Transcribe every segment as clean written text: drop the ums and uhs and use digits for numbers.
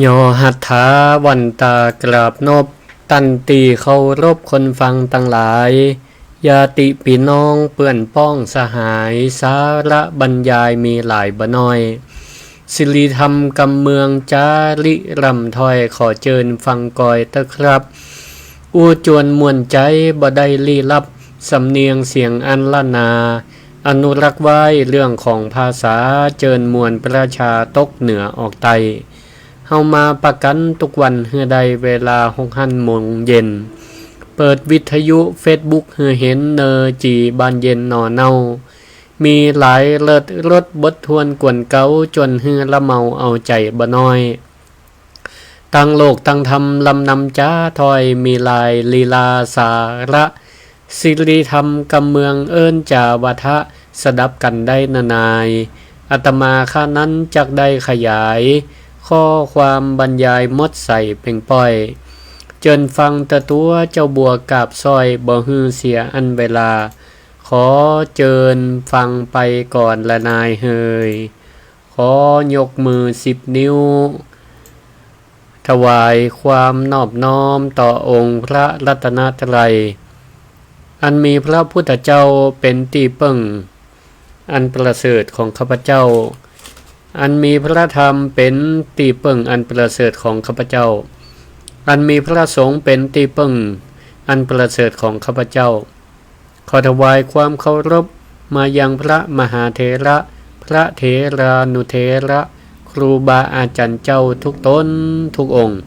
ยอหัตถาวันตากราบนบตันตีเคารพคนฟังตั้งหลายญาติพี่น้องเปื่อนป้องสหายสาระบรรยายมีหลายบ่น้อยสิริธรรมกำเมืองจาริรำถ้อยขอเจิญฟังกอยตะครับอู้จวนมวนใจบ่ได้ลี้ลับสำเนียงเสียงอันละนาอนุรักษ์ไว้เรื่องของภาษาเจิญมวลประชาตกเหนือออกใต้เฮามาประกันทุกวันเฮือใดเวลา6 โมงเย็นเปิดวิทยุเฟซบุ๊กเฮือเห็นเนอจีบานเย็นนอเน่ามีหลายเลิศรถบททวนกวนเก้าจนเฮือละเมาเอาใจบ่น้อยตั้งโลกตั้งธรรมลำนำจ้าถอยมีลายลีลาสาระสิริธรรมกำเมืองเอิ้นจาวาทะสดับกันได้นานายอาตมาข้านั้นจักได้ขยายข้อความบรรยายมดใส่เพ่งป้อยเจิญฟังตะตัวเจ้าบัวกาบซอยบ่ฮือเสียอันเวลาขอเจิญฟังไปก่อนละนายเฮยขอยกมือ10 นิ้วถวายความนอบน้อมต่อองค์พระรัตนตรัยอันมีพระพุทธเจ้าเป็นที่ปึ้งอันประเสริฐของข้าพเจ้าอันมีพระธรรมเป็นที่ปึ้งอันประเสริฐของข้าพเจ้าอันมีพระสงฆ์เป็นที่ปึ้งอันประเสริฐของข้าพเจ้าขอถวายความเคารพมายังพระมหาเถระพระเถรานุเถระครูบาอาจารย์เจ้าทุกตนทุกองค์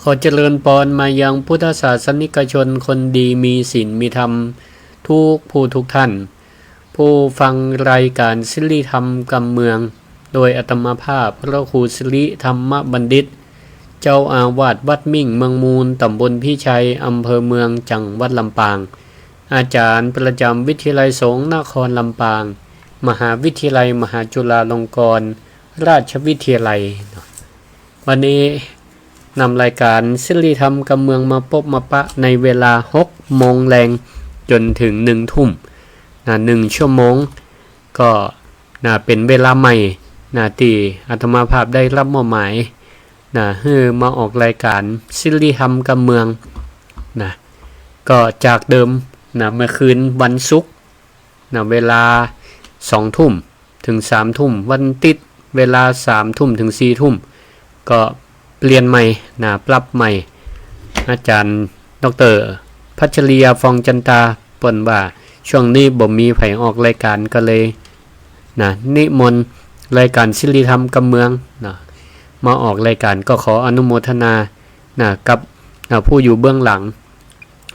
ขอเจริญพรมายังพุทธศาสนิกชนคนดีมีศีลมีธรรมทุกผู้ทุกท่านผู้ฟังรายการสิริธรรมกำเมืองโดยอาตมาภาพพระครูสิริธรรมบัณฑิตเจ้าอาวาสวัดมิ่งเมืองมูลตำบลพิชัยอำเภอเมืองจังหวัดลำปางอาจารย์ประจำวิทยาลัยสงฆ์นครลำปางมหาวิทยาลัยมหาจุฬาลงกรณราชวิทยาลัยวันนี้นำรายการสิริธรรมกำเมืองมาพบมาปะในเวลา6 โมงแรงจนถึง1 ทุ่ม1 ชั่วโมงก็เป็นเวลาใหม่ที่อาตมาภาพได้รับมอบหมายให้มาออกรายการสิริธรรมกำเมืองก็จากเดิมเมื่อคืนวันศุกร์เวลา2 ทุ่มถึง3 ทุ่มวันติดเวลา3 ทุ่มถึง4 ทุ่มก็เปลี่ยนใหม่ปรับใหม่อาจารย์ดร.พัชรียาฟองจันตาเปิ้นว่าช่วงนี้บ่มีไผออกรายการก็เลยนิมนต์รายการสิริธรรมกำเมืองมาออกรายการก็ขออนุโมทนากับผู้อยู่เบื้องหลัง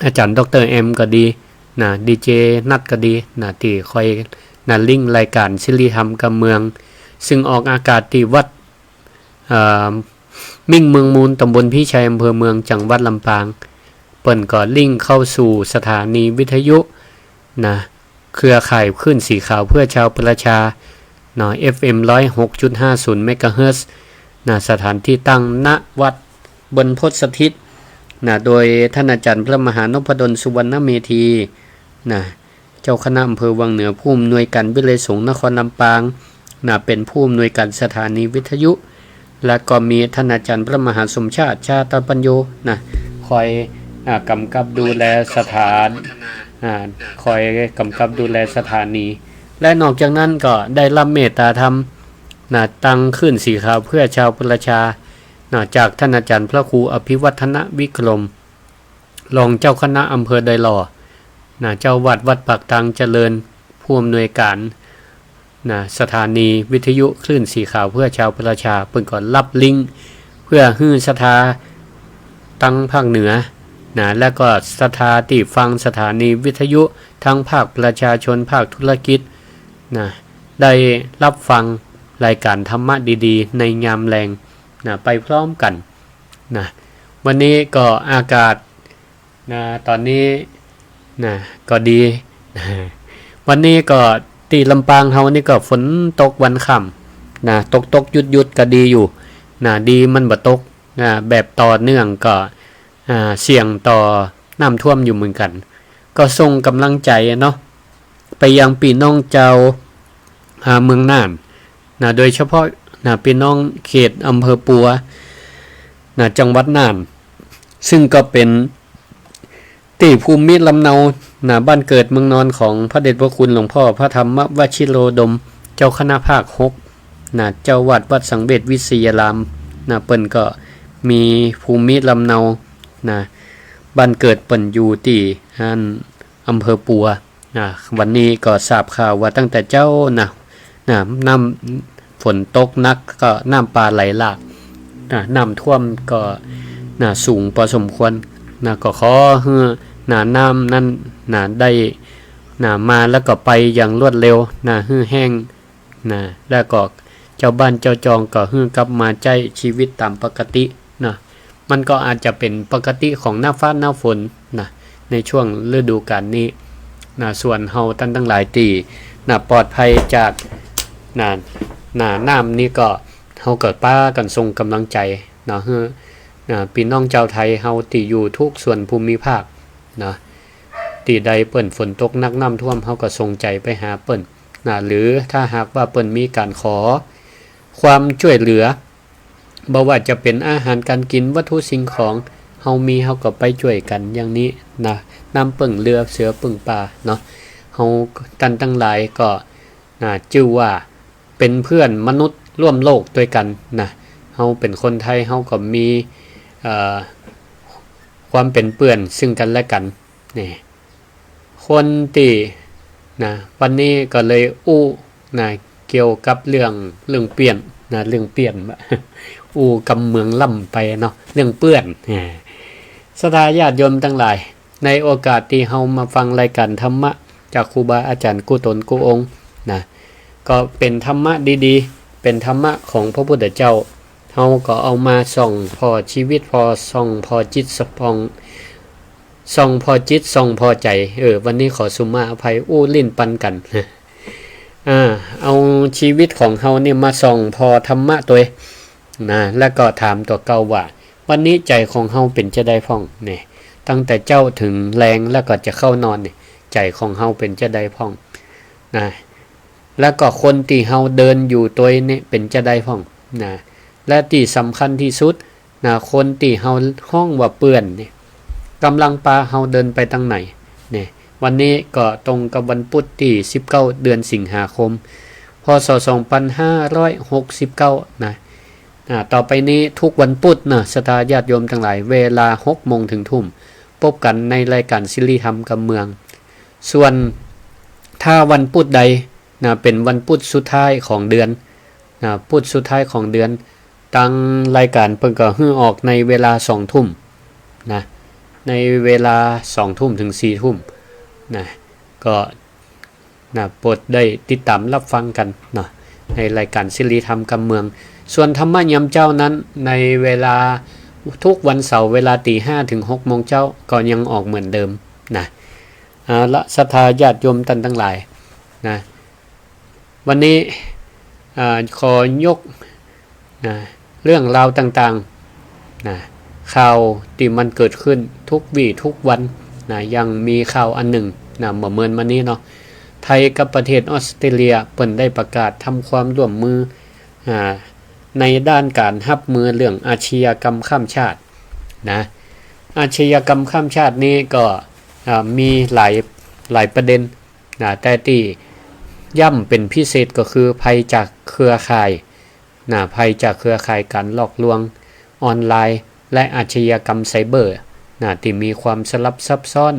อาจารย์ดร.เอ็มก็ดีดีเจนัดก็ดีที่คอยลิงก์รายการสิริธรรมกำเมืองซึ่งออกอากาศที่วัดมิ่งเมืองมูลตำบลพิชัยอำเภอเมืองจังหวัดลำปางเปิ้นก็ลิงก์เข้าสู่สถานีวิทยุเครือข่ายคลื่นสีขาวเพื่อชาวประชาFM 106.50 เมกะเฮิรตซ์สถานที่ตั้งณวัดบนพศสถิตโดยท่านอาจารย์พระมหานพดลสุวรรณเมธีเจ้าคณะอำเภอวังเหนือผู้อำนวยการวิเลยสงฆ์นครลำปางเป็นผู้อำนวยการสถานีวิทยุและก็มีท่านอาจารย์พระมหาสมชาติชาตปัญโยคอยกำกับดูแลสถานคอยกำกับดูแลสถานีและนอกจากนั้นก็ได้รับเมตตาธรรมตั้งขึ้นสีขาวเพื่อชาวประชาจากท่านอาจารย์พระครูอภิวัฒนวิกรมรองเจ้าคณะอำเภอไดหล่อเจ้าวัดปากตังเจริญผู้อำนวยการสถานีวิทยุคลื่นสีขาวเพื่อชาวประชาเพิ่นก่อนรับลิงก์เพื่อฮื้อสถาตั้งภาคเหนือและก็สถาที่ฟังสถานีวิทยุทั้งภาคประชาชนภาคธุรกิจได้รับฟังรายการธรรมะดีๆในยามแรงไปพร้อมกันวันนี้ก็อากาศตอนนี้ก็ดีวันนี้ก็ที่ลำปางเฮานี่ก็ฝนตกวันค่ำตกหยุดก็ดีอยู่ดีมันบ่ตกแบบต่อเนื่องก็เสี่ยงต่อน้ำท่วมอยู่เหมือนกันก็ส่งกำลังใจเนาะไปยังพี่น้องเจ้าเมืองน่านโดยเฉพาะ พี่น้องเขตอำเภอปัวจังหวัดน่านซึ่งก็เป็นที่ภูมิลำเนาบ้านเกิดเมืองนอนของพระเดชพระคุณหลวงพ่อพระธรรมวชิโรดมเจ้าคณะภาค6เจ้าวัดวัดสังเวชวิทยารามเปิ้นก็มีภูมิลำเนาบ้านเกิดเปิ้นอยู่ที่อำเภอปัววันนี้ก็ทราบข่าวว่าตั้งแต่เจ้าน้ำฝนตกนักก็น้ำปลาไหลหลากน้ำท่วมก็สูงพอสมควรก็ขอให้น้ำนั้นได้มาแล้วก็ไปอย่างรวดเร็วให้แห้งแล้วก็เจ้าบ้านเจ้าจองก็ให้กลับมาใช้ชีวิตตามปกติมันก็อาจจะเป็นปกติของหน้าฟ้าหน้าฝนในช่วงฤดูกาลนี้ส่วนเฮาท่านทั้งหลายที่ปลอดภัยจากน้ำนี้ก็เฮาเกิดป้ากันทรงกำลังใจให้พี่น้องเจ้าไทยเฮาที่อยู่ทุกส่วนภูมิภาคที่ใดเปิ้นฝนตกนักน้ำท่วมเฮาก็ส่งใจไปหาเปิ้นหรือถ้าหากว่าเปิ้นมีการขอความช่วยเหลือบ่ว่าจะเป็นอาหารการกินวัตถุสิ่งของเฮามีเฮาก็ไปช่วยกันอย่างนี้น้ำปึ่งเรือเสือปึ่งป่าเฮาตั้งหลายก็ชื่อว่าเป็นเพื่อนมนุษย์ร่วมโลกด้วยกันเฮาเป็นคนไทยเฮาก็มีความเป็นเพื่อนซึ่งกันและกันคนที่วันนี้ก็เลยเกี่ยวกับเรื่องเปลี่ยนเรื่องเปลี่ยนกำเมืองล่ำไปเรื่องเปื้อนศรัทธาญาติโยมทั้งหลายในโอกาสที่เฮามาฟังรายการธรรมะจากครูบาอาจารย์กุตนกุองค์ก็เป็นธรรมะดีๆเป็นธรรมะของพระพุทธเจ้าเฮาก็เอามาส่องพอชีวิตพอส่องพอจิตส่องพอจิตส่องพอใจวันนี้ขอสุมาอภัยลิ้นปันกันเอาชีวิตของเฮาเนี่ยมาส่องพอธรรมะตัวแล้วก็ถามตัวเก่าว่าวันนี้ใจของเฮาเป็นจะได้พ่องตั้งแต่เจ้าถึงแรงแล้วก็จะเข้านอนใจของเฮาเป็นจะได้พ่องแล้วก็คนที่เฮาเดินอยู่ตัวนี้เป็นจะได้พ่องและที่สำคัญที่สุดคนที่เฮาห้องว่าเปื้อนกำลังพาเฮาเดินไปทางไหนวันนี้ก็ตรงกับวันพุธที่19เดือนสิงหาคมพศ2569ต่อไปนี้ทุกวันพุธศรัทธาญาติโยมทั้งหลายเวลา 6 โมงถึงทุ่มพบกันในรายการศิริธรรมกับเมืองส่วนถ้าวันพุธใดเป็นวันพุธสุดท้ายของเดือนพุธสุดท้ายของเดือนตั้งรายการเพิ่นก็ฮื้อออกในเวลา 2 ทุ่มในเวลา 2 ทุ่มถึง 4 ทุ่มก็โปรดได้ติดตามรับฟังกันในรายการศิริธรรมกับเมืองส่วนธรรมะยามเจ้านั้นในเวลาทุกวันเสาร์เวลา 5:00 ถึง 6 โมงเจ้าก็ยังออกเหมือนเดิมละศรัทธาญาติโยมท่านทั้งหลายวันนี้ขอยกเรื่องราวต่างๆข่าวที่มันเกิดขึ้นทุกวี่ทุกวันยังมีข่าวอันหนึ่งเมื่อมานี้ไทยกับประเทศออสเตรเลียเปิ่นได้ประกาศทำความร่วมมือในด้านการรับมือเรื่องอาชญากรรมข้ามชาติอาชญากรรมข้ามชาตินี้ก็มีหลายประเด็นแต่ที่ย่ำเป็นพิเศษก็คือภัยจากเครือข่ายภัยจากเครือข่ายการหลอกลวงออนไลน์และอาชญากรรมไซเบอร์ที่มีความสลับซับซ้อน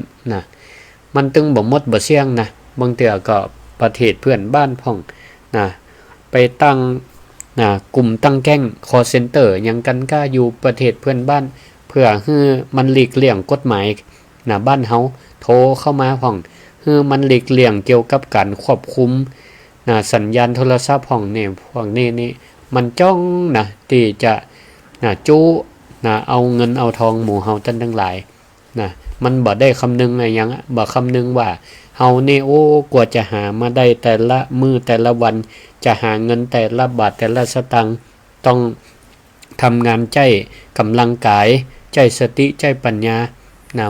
มันตึงบ่หมดบ่เสี่ยงบางเทื่อก็ประเทศเพื่อนบ้านพ่องไปตั้งกลุ่มตั้งแก๊งคอลเซ็นเตอร์ยังกันก้าอยู่ประเทศเพื่อนบ้านเพื่อให้มันหลีกเลี่ยงกฎหมายบ้านเฮาโทรเข้ามาพ่องให้มันหลีกเลี่ยงเกี่ยวกับการควบคุมสัญญาณโทรศัพท์พ่องพวกนี้มันจ้องที่จะจู้เอาเงินเอาทองหมู่เฮาท่านทั้งหลายมันบ่ได้คำนึงอะไรยังบ่คำนึงว่าเฮานี่กว่าจะหามาได้แต่ละมื้อแต่ละวันจะหาเงินแต่ละบาทแต่ละสตางค์ต้องทำงานใจกำลังกายใจสติใจปัญญา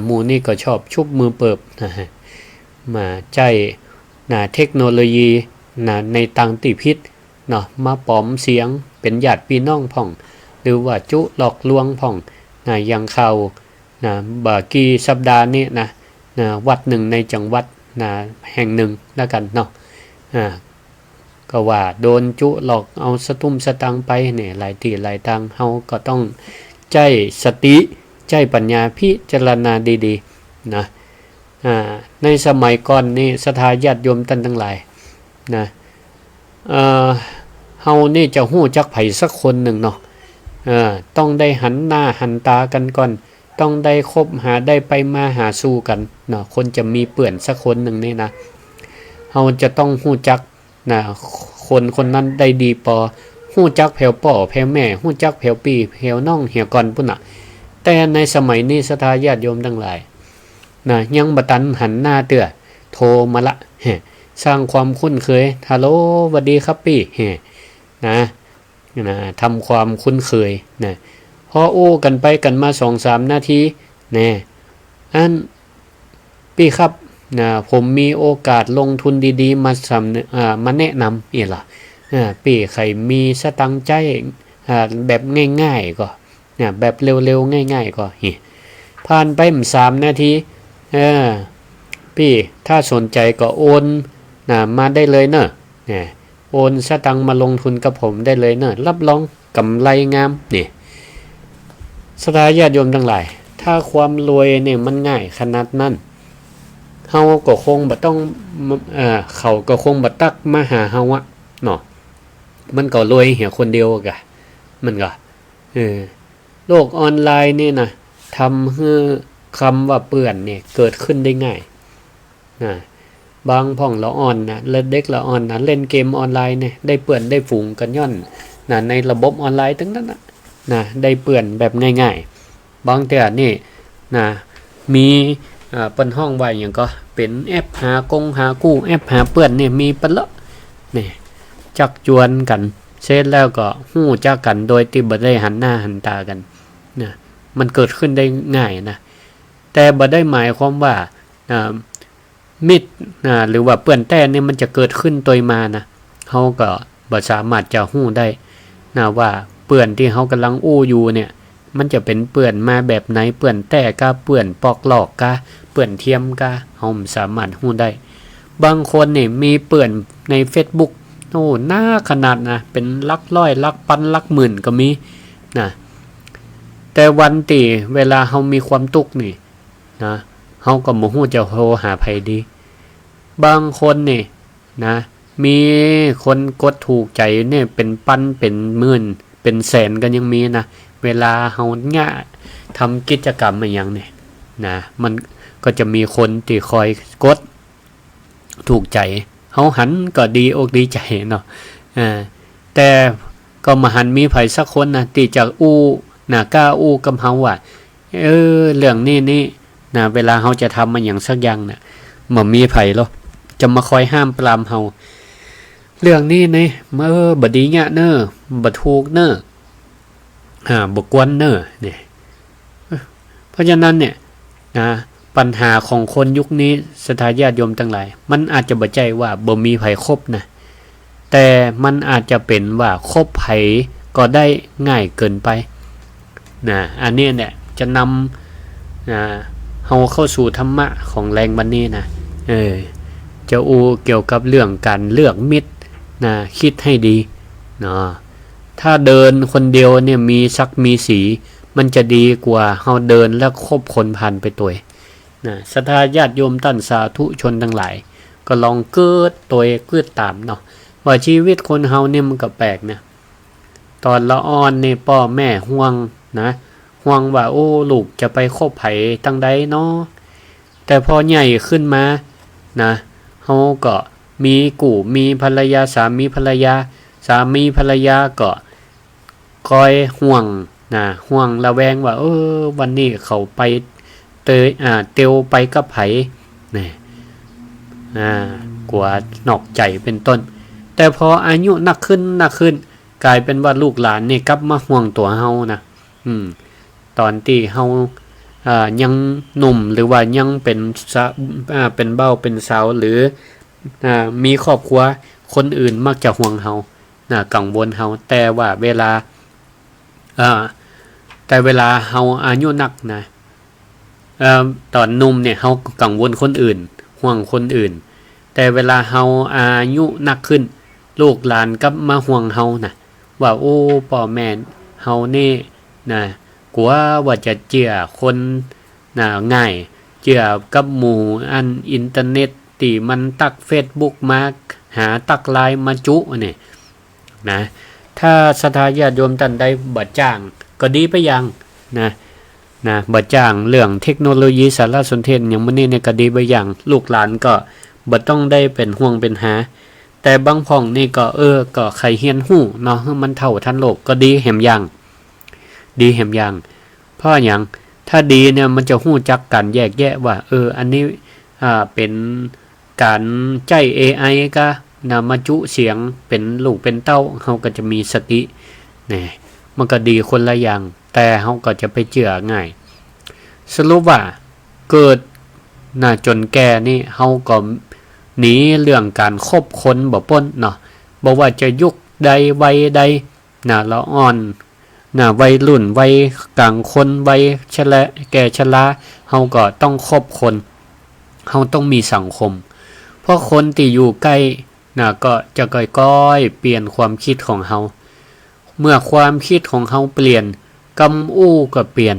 หมู่นี่ก็ชอบชุบมือเปิบมาใจเทคโนโลยีในทางที่ผิดมาปลอมเสียง เป็นญาติพี่น้องพ่องหรือว่าจุหลอกลวงพ่องอย่างเขาบ่กี่สัปดาห์นี้วัดหนึ่งในจังหวัดแห่งหนึ่งแล้วกันเนาะก็ว่าโดนจุหลอกเอาสตุ้มสตังไปเนี่ยหลายทีหลายทางเฮาก็ต้องใจสติใจปัญญาพิจารณาดีๆนะในสมัยก่อนนี่ศรัทธาญาติโยมท่านทั้งหลายนะเฮานี่จะฮู้จักไผสักคนหนึ่งเนาะต้องได้หันหน้าหันตากันก่อนต้องได้คบหาได้ไปมาหาสู่กันเนาะคนจะมีเปื่อนสักคนหนึ่งนี่นะเฮาจะต้องฮู้จักคนนั้นได้ดีพอฮู้จักแผ่วป่อแผ่วแม่ฮู้จักแผ่วปีแผ่วน้องเหี่ยก่อนพุ่นน่ะแต่ในสมัยนี้ศรัทธาญาติโยมทั้งหลายยังบ่ตันหันหน้าเตื้อโทรมาละสร้างความคุ้นเคยฮัลโหลสวัสดีครับพี่ทำความคุ้นเคยพอโอ้กันไปกันมา 2-3 นาทีอันพี่ครับผมมีโอกาสลงทุนดีๆมาแนะนำล่ะพี่ใครมีสตังค์ใจแบบง่ายๆก็แบบเร็วๆง่ายๆก็ผ่านไป3 นาทีพี่ถ้าสนใจก็โอนมาได้เลยเนอะโอนสตังค์มาลงทุนกับผมได้เลยเนอะรับรองกำไรงามศรัทธาญาติโยมทั้งหลายถ้าความรวยเนี่ยมันง่ายขนาดนั้นเฮาก็คงบ่ต้องเขาก็คงบ่ตักมาหาเฮาอะเนาะมันก็รวยเหี่ยคนเดียวกะมันก็โลกออนไลน์นี่นะทำให้คำว่าเปื่อนเนี่ยเกิดขึ้นได้ง่ายบางพ่องละอ่อนเด็กละอ่อนเล่นเกมออนไลน์เนี่ยได้เปื่อนได้ฝูงกันย่อนในระบบออนไลน์ทั้งนั้นได้เปื่อนแบบง่ายๆบางแต่นี่มีเปิ้นห้องไว้อย่างก็เป็นแอปหากู้แอปหาเปื่อนเนี่ยมีปะละจักจวนกันเสร็จแล้วก็ฮู้จักกันโดยที่บ่ได้หันหน้าหันตากันมันเกิดขึ้นได้ง่ายนะแต่บ่ได้หมายความว่ามิตรหรือว่าเปื่อนแต้เนี่ยมันจะเกิดขึ้นโดยมานะเฮาก็บ่สามารถจะฮู้ได้ว่าเปื่อนที่เฮากำลังอู้อยู่เนี่ยมันจะเป็นเปื่อนมาแบบไหนเปื่อนแต้กะเปื่อนปอกหลอกกะเปื่อนเทียมกะเฮาสามารถฮู้ได้บางคนนี่มีเปื่อนใน Facebook โอ้หน้าขนาดเป็นหลักร้อยหลักพันหลักหมื่นก็มีแต่วันตีเวลาเฮามีความทุกข์นี่เฮาก็บ่ฮู้จะโทรหาไผดีบางคนนี่มีคนกดถูกใจเนี่ยเป็นพันเป็นหมื่นเป็นแสนกันยังมีเวลาเฮาทำกิจกรรมอย่างนี้มันก็จะมีคนที่คอยกดถูกใจเฮาหันก็ดีอกดีใจเนาะแต่ก็มาหันมีไผสักคนที่จะกล้ากับเฮาว่าเรื่องนี้เวลาเฮาจะทำมันอย่างสักอย่างบ่มีไผหรอกจะมาคอยห้ามปรามเฮาเรื่องนี้บ่ดีเงี้ยเน้อบ่ถูกเน้อบ่กวนเน้อเพราะฉะนั้นเนี่ยปัญหาของคนยุคนี้ศรัทธาญาติโยมทั้งหลายมันอาจจะบ่ใจว่าบ่มีไผคบแต่มันอาจจะเป็นว่าคบไผก็ได้ง่ายเกินไปอันนี้เนี่ยจะนำเฮาเข้าสู่ธรรมะของแรงบัดนี้จะเกี่ยวกับเรื่องการเลือกมิตรคิดให้ดีถ้าเดินคนเดียวเนี่ยมีศักดิ์มีสีมันจะดีกว่าเฮาเดินแล้วคบคนผ่านไปตัวศรัทธาญาติโยมท่านสาธุชนทั้งหลายก็ลองเกิดตามว่าชีวิตคนเฮาเนี่ยมันก็แปลกตอนละอ่อนนี่พ่อแม่ห่วงว่าโอ้ลูกจะไปคบไผตั้งใดเนาะแต่พอใหญ่ขึ้นมาเฮาก็มีภรรยาสามีภรรยาก็คอยห่วงระแวงว่าวันนี้เขาไปเตียวไปกับไผกลัวนอกใจเป็นต้นแต่พออายุนักขึ้นกลายเป็นว่าลูกหลานนี่กลับมาห่วงตัวเฮาตอนที่เฮายังหนุ่มหรือว่ายังเป็นเบ้าเป็นสาวหรือมีครอบครัวคนอื่นมักจะห่วงเฮา กังวลเฮาแต่ว่าเวลาเฮาอายุนักนะตอนหนุ่มเนี่ยเฮากังวลคนอื่นห่วงคนอื่นแต่เวลาเฮาอายุนักขึ้นลูกหลานก็มาห่วงเฮานะว่าโอ้พ่อแม่เฮานี่นะกลัวว่าจะเจือคนนะง่ายเจือกับหมู่อันอินเทอร์เน็ตที่มันตัก Facebook มาหาตักไลน์มาจุนี่นะถ้าศรัทธาญาติโยมท่านใดบ่จ้างก็ดีไปอย่างนะบ่จ้างเรื่องเทคโนโลยีสารสนเทศอย่างมื้อนี้เนี่ยก็ดีไปอย่างลูกหลานก็บ่ต้องได้เป็นห่วงเป็นหาแต่บางพ่องนี่ก็ก็ใครเฮียนฮู้เนาะมันเท่าทันโลกก็ดีแหมอย่างเพราะหยังถ้าดีเนี่ยมันจะฮู้จักกันแยกแยะว่าอันนี้เป็นการใจ AI ก็มาจุเสียงเป็นลูกเป็นเต้าเฮาก็จะมีสตินี่มันก็ดีคนละอย่างแต่เฮาก็จะไปเชื่อง่ายสรุปว่าเกิดจนแก่นี่เฮาก็หนีเรื่องการคบคนบ่พ้นเนาะบ่ว่าจะยุคใดวัยใดละอ่อนวัยรุ่นวัยกลางคนวัยชราแก่ชราเฮาก็ต้องคบคนเฮาต้องมีสังคมเพราะคนที่อยู่ใกล้ก็จะค่อยๆเปลี่ยนความคิดของเฮาเมื่อความคิดของเฮาเปลี่ยนกำอู้ก็เปลี่ยน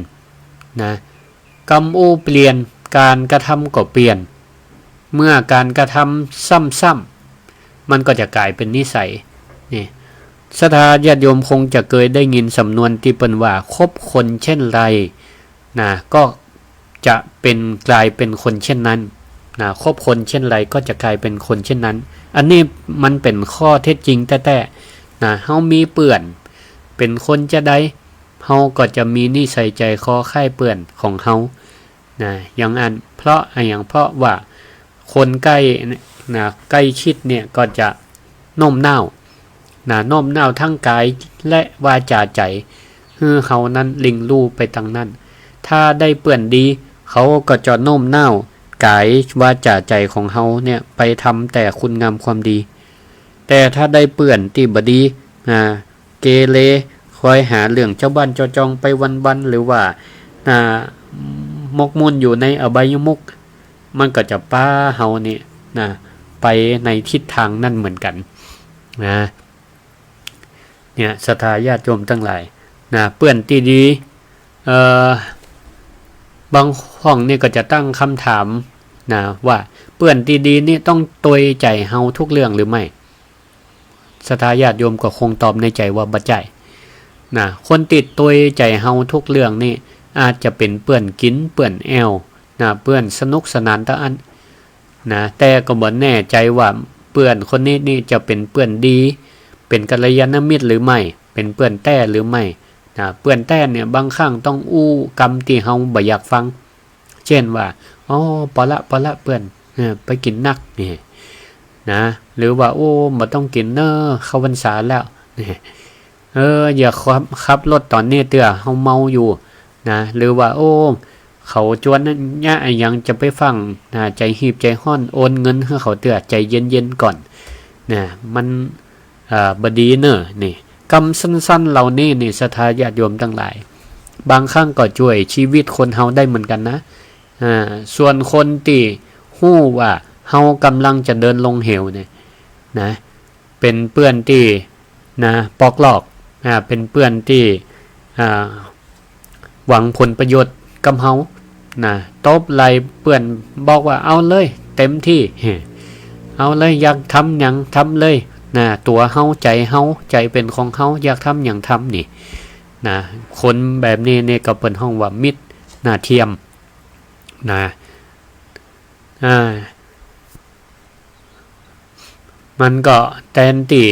กำอู้เปลี่ยนการกระทำก็เปลี่ยนเมื่อการกระทำซ้ำๆมันก็จะกลายเป็นนิสัยนี่ศรัทธาญาติโยมคงจะเคยได้ยินสำนวนที่เปิ้นว่าคบคนเช่นไรก็จะกลายเป็นคนเช่นนั้นคบคนเช่นไรก็จะกลายเป็นคนเช่นนั้นอันนี้มันเป็นข้อเท็จจริงแต่เฮามีเปื่อนเป็นคนจะได้เฮาก็จะมีนิสัยใจคอค่ายเปื่อนของเฮาอย่างอันเพราะว่าคนใกล้ใกล้ชิดเนี่ยก็จะโน้มน้าวทั้งกายและวาจาใจเฮานั้นลิงลู่ไปทางนั้นถ้าได้เปื่อนดีเขาก็จะโน้มน้าวกายวาจาใจของเฮาเนี่ยไปทำแต่คุณงามความดีแต่ถ้าได้เปื่อนที่บดีเกเรคอยหาเรื่องเจ้าบ้านเจ้าจองไปวันๆหรือว่ามกมุ่นอยู่ในอบายมุขมันก็จะป้าเฮานี่ไปในทิศทางนั่นเหมือนกันเนี่ยศรัทธาญาติโยมทั้งหลายเปื่อนที่ดีบางห้องนี่ก็จะตั้งคำถามว่าเปื่อนที่ดีนี่ต้องตวยใจเฮาทุกเรื่องหรือไม่ศรัทธาญาติโยมก็คงตอบในใจว่าบ่ใจคนติดตวยใจเฮาทุกเรื่องนี่อาจจะเป็นเปื่อนกินเปื่อนแอวเปื่อนสนุกสนานตะอันแต่ก็บ่แน่ใจว่าเปื่อนคนนี้นี่จะเป็นเปื่อนดีเป็นกัลยาณมิตรหรือไม่เป็นเปื่อนแต้หรือไม่เปื่อนแต้เนี่ยบางครั้งต้องอู้กรรมที่เฮาบ่อยากฟังเช่นว่าปละเปื่อนไปกินนักนี่หรือว่าบ่ต้องกินเข้าพรรษาแล้วนี่อย่าขับรถตอนนี้เตื้อเฮาเมาอยู่หรือว่าเขาจวนนั้นยังจะไปฟังใจหีบใจห้อนโอนเงินให้เขาเตื้อใจเย็นๆก่อนมันบดีนี่กรรมสั้นๆเหล่านี้นี่ศรัทธาญาติโยมทั้งหลายบางครั้งก็ช่วยชีวิตคนเฮาได้เหมือนกันนะส่วนคนที่ฮู้ว่าเฮากำลังจะเดินลงเหวเนี่ยเป็นเปื้อนที่ปอกลอกเป็นเปื้อนที่หวังผลประโยชน์กับเฮาตบไหลเปื้อนบอกว่าเอาเลยเต็มที่เอาเลยอยากทำหยังทำเลยตัวเฮาใจเป็นของเฮาอยากทำหยังทำนี่คนแบบนี้เนี่ยก็เป็นห้องว่ามิตรเทียมมันก็แทนที่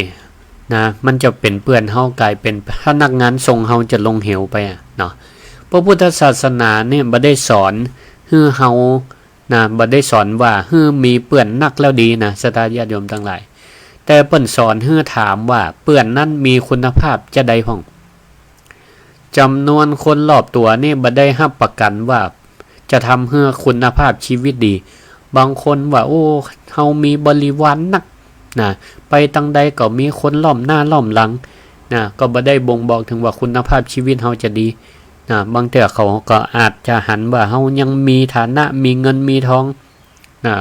มันจะเป็นเปื้อนเฮากลายเป็นพนักงานส่งเฮาจะลงเหวไปเนาะพระพุทธศาสนาเนี่ยบ่ได้สอนให้เฮาบ่ได้สอนว่าให้มีเปื้อนนักแล้วดีศรัทธาญาติโยมทั้งหลายแต่เปิ้นสอนให้ถามว่าเปื้อนนั้นมีคุณภาพจะใดพ้องจำนวนคนรอบตัวนี่บ่ได้รับประกันว่าจะทำให้คุณภาพชีวิตดีบางคนว่าเฮามีบริวารนัก นะไปตั้งใดก็มีคนล้อมหน้าล้อมหลังนะก็บ่ได้บ่งบอกถึงว่าคุณภาพชีวิตเฮาจะดีนะบางเทื่อเขาก็อาจจะหันว่าเฮายังมีฐานะมีเงินมีทองนะ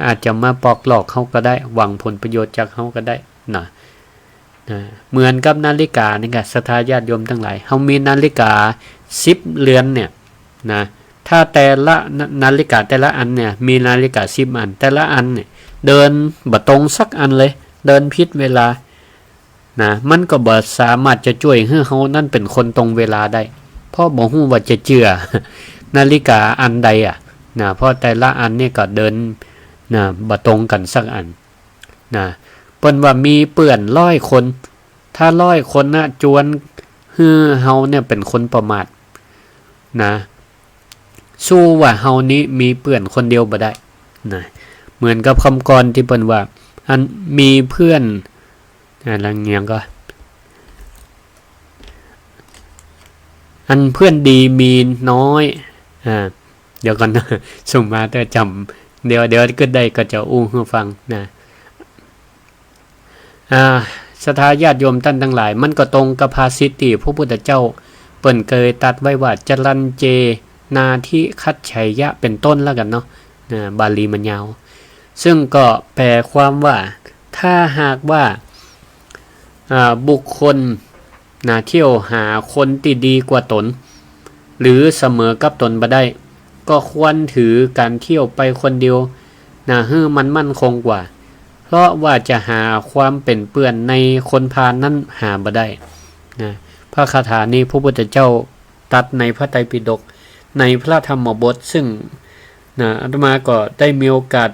อาจจะมาปอกหลอกเขาก็ได้หวังผลประโยชน์จากเขาก็ได้นะเหมือนกับนาฬิกานี่ค่ะศรัทธาญาติโยมทั้งหลายเฮามีนาฬิกา10เรือนเนี่ยนะถ้าแต่ละนาฬิกาแต่ละอันเนี่ยมีนาฬิกา10อันแต่ละอันเนี่ยเดินบ่ตรงสักอันเลยเดินผิดเวลานะมันก็บ่สามารถจะช่วยให้เฮานั่นเป็นคนตรงเวลาได้เพราะบ่ฮู้ว่าจะเชื่อนาฬิกาอันใดนะเพราะแต่ละอันเนี่ยก็เดินนะบ่ตรงกันสักอันนะเปิ้นว่ามีเปื้อน100คนถ้า100คนนะจวนฮือเฮาเนี่ยเป็นคนประมาทนะสู้ว่าเฮานี้มีเปื้อนคนเดียวบ่ได้นะเหมือนกับคำกรที่เปิ้นว่าอันมีเพื่อนอะไรเงี้ยก็อันเพื่อนดีมีน้อยเดี๋ยวก่อนนะส่งมาแต่จำเดี๋ยวก็ได้ก็จะอู้ให้ฟังนะศรัทธาญาติโยมท่านทั้งหลายมันก็ตรงกับภาษิตที่พระพุทธเจ้าเปิ้นเคยตัดไว้ว่าจรัญเจนาทิคัจฉัยยะเป็นต้นแล้วกันเนาะบาลีมันยาวซึ่งก็แปลความว่าถ้าหากว่าบุคคลเที่ยวหาคนที่ดีกว่าตนหรือเสมอกับตนบ่ได้ก็ควรถือการเที่ยวไปคนเดียวให้มันมั่นคงกว่าเพราะว่าจะหาความเป็นเปื้อนในคนพาลนั้นหาบ่ได้นะพระคาถานี้พระพุทธเจ้าตัดในพระไตรปิฎกในพระธรรมบทซึ่งอาตมาก็ได้มีโอกาส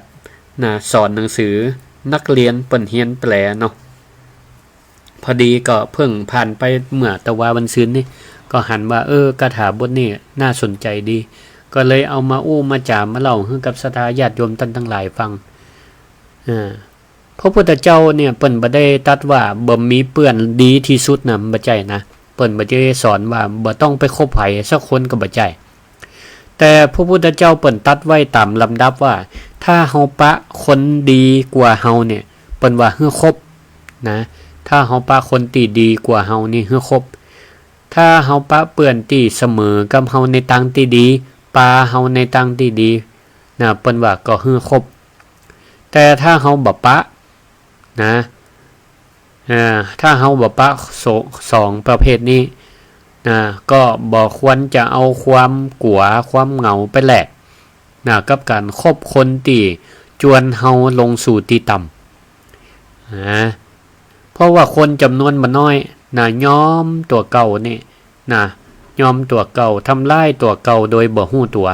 สอนหนังสือนักเรียนเปิ้นเรียนแปลเนาะพอดีก็เพิ่งผ่านไปเมื่อตะวันซืนนี่ก็หันว่าคาถาบทนี้น่าสนใจดีก็เลยเอามามาจามมาเล่าให้กับศรัทธาญาติโยมท่านทั้งหลายฟังพระพุทธเจ้าเนี่ยเปิ้นบ่ได้ตัดว่าบ่มีเปื้อนดีที่สุดนะบ่ใช่นะเปิ้นบ่ได้สอนว่าบ่ต้องไปคบไผสักคนก็บ่ใช่แต่พระพุทธเจ้าเปิ้นตัดไว้ตามลำดับว่าถ้าเฮาปะคนดีกว่าเฮาเนี่ยเปิ้นว่าให้คบนะถ้าเฮาปะคนที่ดีกว่าเฮานี่ให้คบถ้าเฮาปะเปื้อนที่เสมอกับเฮาในทางที่ดีปาเฮาในทางที่ดีเปิ้นว่าก็ให้คบแต่ถ้าเฮาบ่ปะนะถ้าเฮาบ่ปะสองประเภทนี้ก็บ่ควรจะเอาความกลัวความเหงาไปแลกกับการคบคนที่จวนเฮาลงสู่ที่ต่ำเพราะว่าคนจำนวนมันน้อยยอมตัวเก่านี่ยอมตัวเก่าทำลายตัวเก่าโดยบ่ฮู้ตัว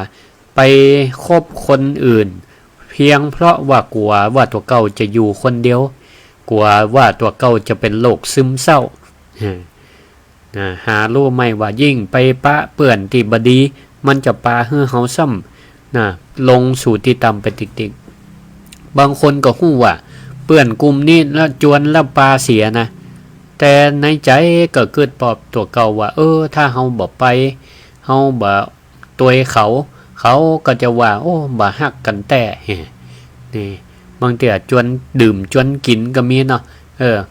ไปคบคนอื่นเพียงเพราะว่ากลัวว่าตัวเก่าจะอยู่คนเดียวกลัวว่าตัวเก่าจะเป็นโรคซึมเศร้าหารู้ไหมว่ายิ่งไปปะเปื้อนที่บดีมันจะปาให้เฮาซ้ำลงสู่ที่ต่ำไปติ๊กๆบางคนก็ฮู้ว่าเปื้อนกลุ่มนี้แล้วจวนแล้วปาเสียนะแต่ในใจก็เกิดปอบตัวเก่าว่าถ้าเฮาบ่ไปเฮาบ่ตัวเขาก็จะว่าบ่ฮักกันแต่นี่บางเทื่อจวนดื่มจวนกินก็มีเนาะ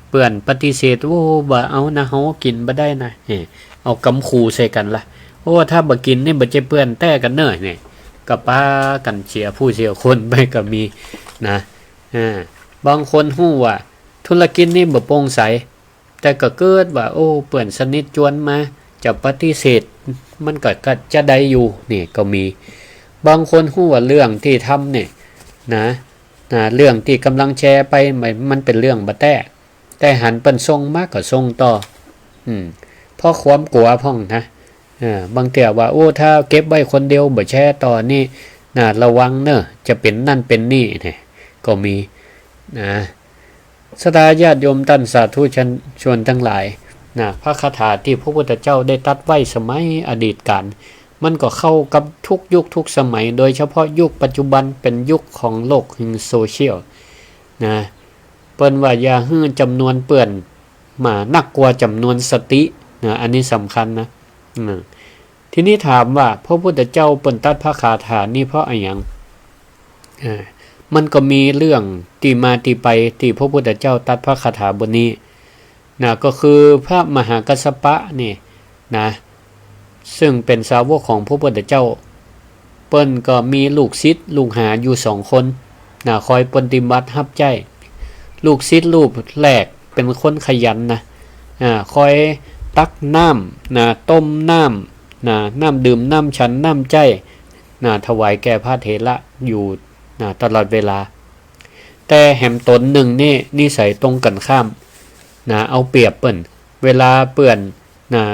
เปื้อนปฏิเสธบ่เอานะเฮากินบ่ได้นะเอากำคูใส่กันล่ะถ้าบ่กินนี่บ่จะเปื้อนแต่กันเน้อนี่ก็ปากันเสียผู้เสียคนไปก็มีนะบางคนฮู้ว่าธุรกิจนี่บ่โปร่งใสแต่ก็เกิดว่าเปื้อนสนิทจวนมาจะปฏิเสธมันก็จะได้อยู่นี่ก็มีบางคนฮู้ว่าเรื่องที่ทำเนี่ยเรื่องที่กำลังแชร์ไปมันเป็นเรื่องบ่แต่หันเปิ้นส่งมากก็ส่งต่อเพราะความกลัวพ่องนะบางเทื่อว่าถ้าเก็บไว้คนเดียวบ่แชร์ต่อนี่ระวังเนอะจะเป็นนั่นเป็นนี่นี่ก็มีศรัทธาญาติโยมท่านสาธุชนทั้งหลายพระคาถาที่พระพุทธเจ้าได้ตรัสไว้สมัยอดีตการมันก็เข้ากับทุกยุคทุกสมัยโดยเฉพาะยุคปัจจุบันเป็นยุคของโลกแห่งโซเชียลเปิ้นว่าอย่าให้จำนวนเปื้อนมานักกว่าจำนวนสติอันนี้สำคัญนะทีนี้ถามว่าพระพุทธเจ้าเปิ้นตรัสพระคาถานี้เพราะอะไรอย่าง มันก็มีเรื่องที่มาที่ไปที่พระพุทธเจ้าตรัสพระคาถาบทนี้นะก็คือพระมหากัสสปะนี่นะซึ่งเป็นสาวกของพระพุทธเจ้าเปิ้นก็มีลูกศิษย์ลูกหาอยู่2คนนะคอยปฏิบัติรับใจลูกศิษย์รูปแรกเป็นคนขยันนะคอยตักน้ำนะต้มน้ำนะน้ำดื่มน้ำฉันน้ำใจนะถวายแก่พระเถระอยู่นะตลอดเวลาแต่แหมตนหนึ่งนี่นิสัยตรงกันข้ามนะเอาเปรียบเปิ้นเวลาเปื่อนนะ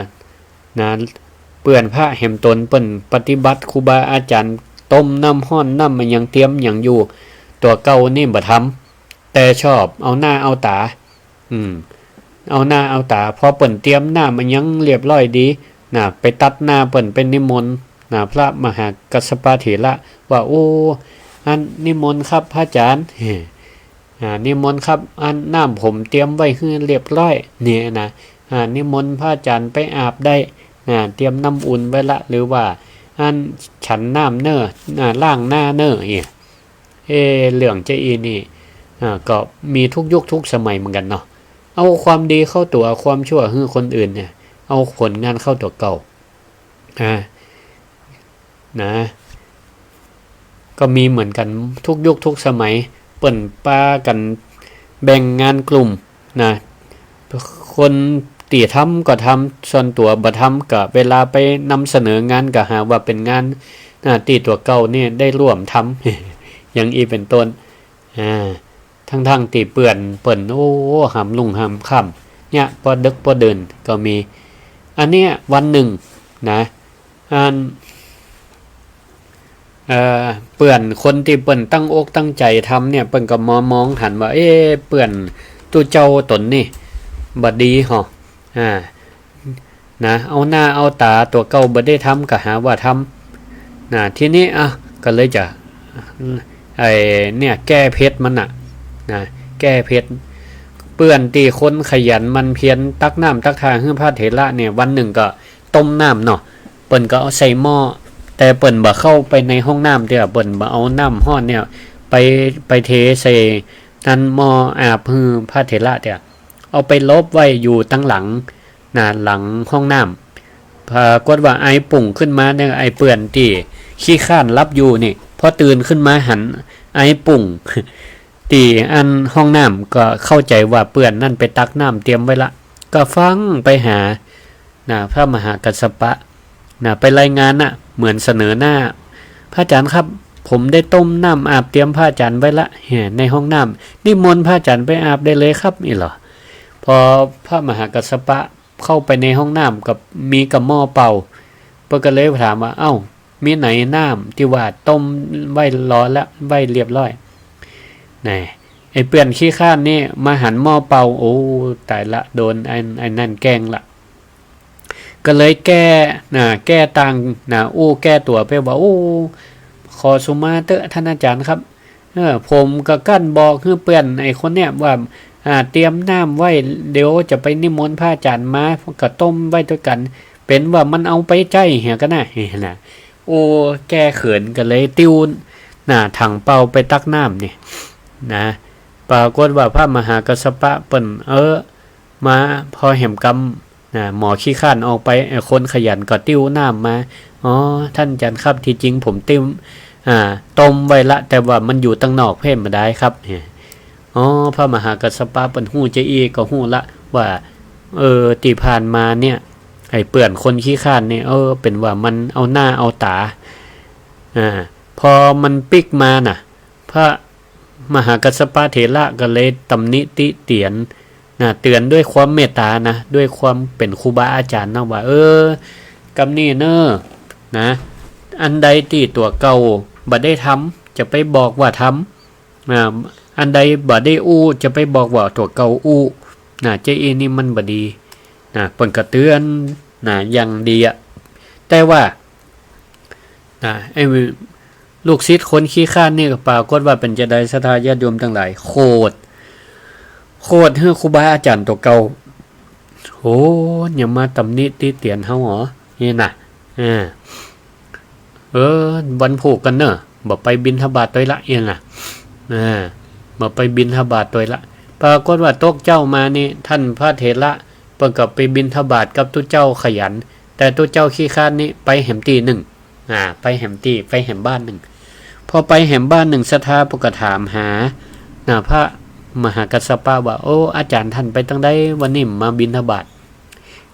เปื่อนพระแหมตนเปิ้นปฏิบัติครูบาอาจารย์ต้มน้ำห้อนน้ำมันยังเตรียมอย่างอยู่ตัวเก่านี่บ่ทำแต่ชอบเอาหน้าเอาตาเอาหน้าเอาตาพอเปิ้นเตรียมหน้ามันยังเรียบร้อยดีนะไปตัดหน้าเปิ้นเป็นนิมนต์นะพระมหากัสสปะเถระว่าโอ้อันนิมนต์ครับพระอาจารย์นิมนต์ครับอันน้ำผมเตรียมไว้ให้เรียบร้อยเนี่ยนะนิมนต์พระอาจารย์ไปอาบได้เตรียมน้ำอุ่นไว้ละหรือว่าอันฉันน้ำเน้อล่างหน้าเน้อเนี่ยเรื่องเจอีนี่ก็มีทุกยุคทุกสมัยเหมือนกันเนาะเอาความดีเข้าตัวความชั่วให้คนอื่นเนี่ยเอาผลงานเข้าตัวเก่านะก็มีเหมือนกันทุกยุคทุกสมัยเปิ่นป้ากันแบ่งงานกลุ่มนะคนตีทำก็ทำส่วนตัวบ่ทำก็เวลาไปนำเสนองานก็หาว่าเป็นงานตีตัวเก่าเนี่ยได้ร่วมทำ อย่างอีเป็นต้นทั้งตีเปื่อนเปิ่นโอ้หำลุงหำค่ำเนี่ยพอดึกพอเดินก็มีอันเนี้ยวันหนึ่งนะเปื่อนคนที่เปิ่นตั้งอกตั้งใจทำเนี่ยเปิ่นก็มองหันว่าเปื่อนตัวเจ้าตนนี่บัดดีหรอนะเอาหน้าเอาตาตัวเก่าบ่ได้ทำก็หาว่าทำนะทีนี้ก็เลยจะเนี่ยแก้เพชรมันนะแก้เพชรเปื่อนตีคนขยันมันเพียรตักน้ำตักทางให้พระเถระเนี่ยวันหนึ่งก็ต้มน้ำเนาะเปิ่นก็เอาใส่หม้อแต่เปิ่นบ่เข้าไปในห้องน้ำเดี๋ยวเปิ่นบ่เอาน้ำห้อนเนี่ยไปเทใส่นั่นหม้ออาบให้พระเถระเดี๋ยวเอาไปลบไว้อยู่ตั้งหลังหลังห้องน้ำพากดว่าไอปุ่งขึ้นมาเนี่ยไอเปื่อนที่ขี้ข้านรับอยู่นี่พอตื่นขึ้นมาหันไอปุ่งตีอันห้องน้ำก็เข้าใจว่าเปื่อนนั่นไปตักน้ำเตรียมไว้ละก็ฟังไปหาพระมหากัสสปะไปรายงานเหมือนเสนอหน้าพระอาจารย์ครับผมได้ต้มน้ำอาบเตรียมพระอาจารย์ไว้ละในห้องน้ำนิมนต์พระอาจารย์ไปอาบได้เลยครับนี่เหรอพอพระมหากัสสปะเข้าไปในห้องน้ำกับมีกับหม้อเป่าเพื่อก็เลยถามว่ามีไหนน้ำที่ว่าต้มไว้รอแล้วไว้เรียบร้อยไอเปื่อนขี้ข้านนี่มาหันหม้อเป่าโอ้ตายละโดนไอ้นั่นแกล้งละก็เลยแก้ตังแก้ตัวไปว่าขอสุมาเตอะท่านอาจารย์ครับผมก็กั้นบอกให้เปื่อนไอคนเนี้ยว่าเตรียมน้ำไว้เดี๋ยวจะไปนิมนต์พระอาจารย์มาก็ต้มไว้ด้วยกันเป็นว่ามันเอาไปใจเหี้ยก็น่ะแก้เขินกันเลยติ้วถังเป่าไปตักน้ำนี่ปรากฏว่าพระมหากัสสปะเปิ้นมาพอแหมกำหมอขี้ข้านออกไปคนขยันก็ติ้วน้ำมาท่านอาจารย์ครับที่จริงผมติ้วต้มไว้ละแต่ว่ามันอยู่ตั้งนอกเพ่มมาได้ครับพระมหากัสสปะเปิ้นฮู้จะก็ฮู้ละว่าที่ผ่านมาเนี่ยไอ้เปื่อนคนขี้ข้านเนี่ยเป็นว่ามันเอาหน้าเอาตาพอมันปิกมาพระมหากัสสปะเถระก็เลยตำหนิติเตียนเตือนด้วยความเมตตาด้วยความเป็นครูบาอาจารย์ว่ากำนี่อันใดที่ตัวเก่าบ่ได้ทำจะไปบอกว่าทำอันใดบ่ได้จะไปบอกว่าตัวเก่าเจนี่มันบ่ดีเปิ้นก็เตือนอย่างดีแต่ว่าไอ้ลูกศิษย์คนขี้ข้านนี่ก็ปรากฏว่าเป็นจะได้ศรัทธาญาติโยมทั้งหลายโคตรให้ครูบาอาจารย์ตัวเก่าอย่ามาตำหนิติเตียนเฮาหรอนี่วันผูกกันเนอะบ่ไปบิณฑบาตด้วยละเอง มาไปบิณฑบาตตัวละปรากฏว่าตกเจ้ามานี่ท่านพระเถระเปิดกับไปบิณฑบาตกับตุเจ้าขยันแต่ตุเจ้าขี้คร้านนี่ไปแหมตีหนึ่งไปแหมตีไปแหมบ้านหนึ่งพอไปแหมบ้านหนึ่งสถาปกถามหาพระมหากัสสปะว่าโอ้อาจารย์ท่านไปตั้งได้วันนี้มาบิณฑบาต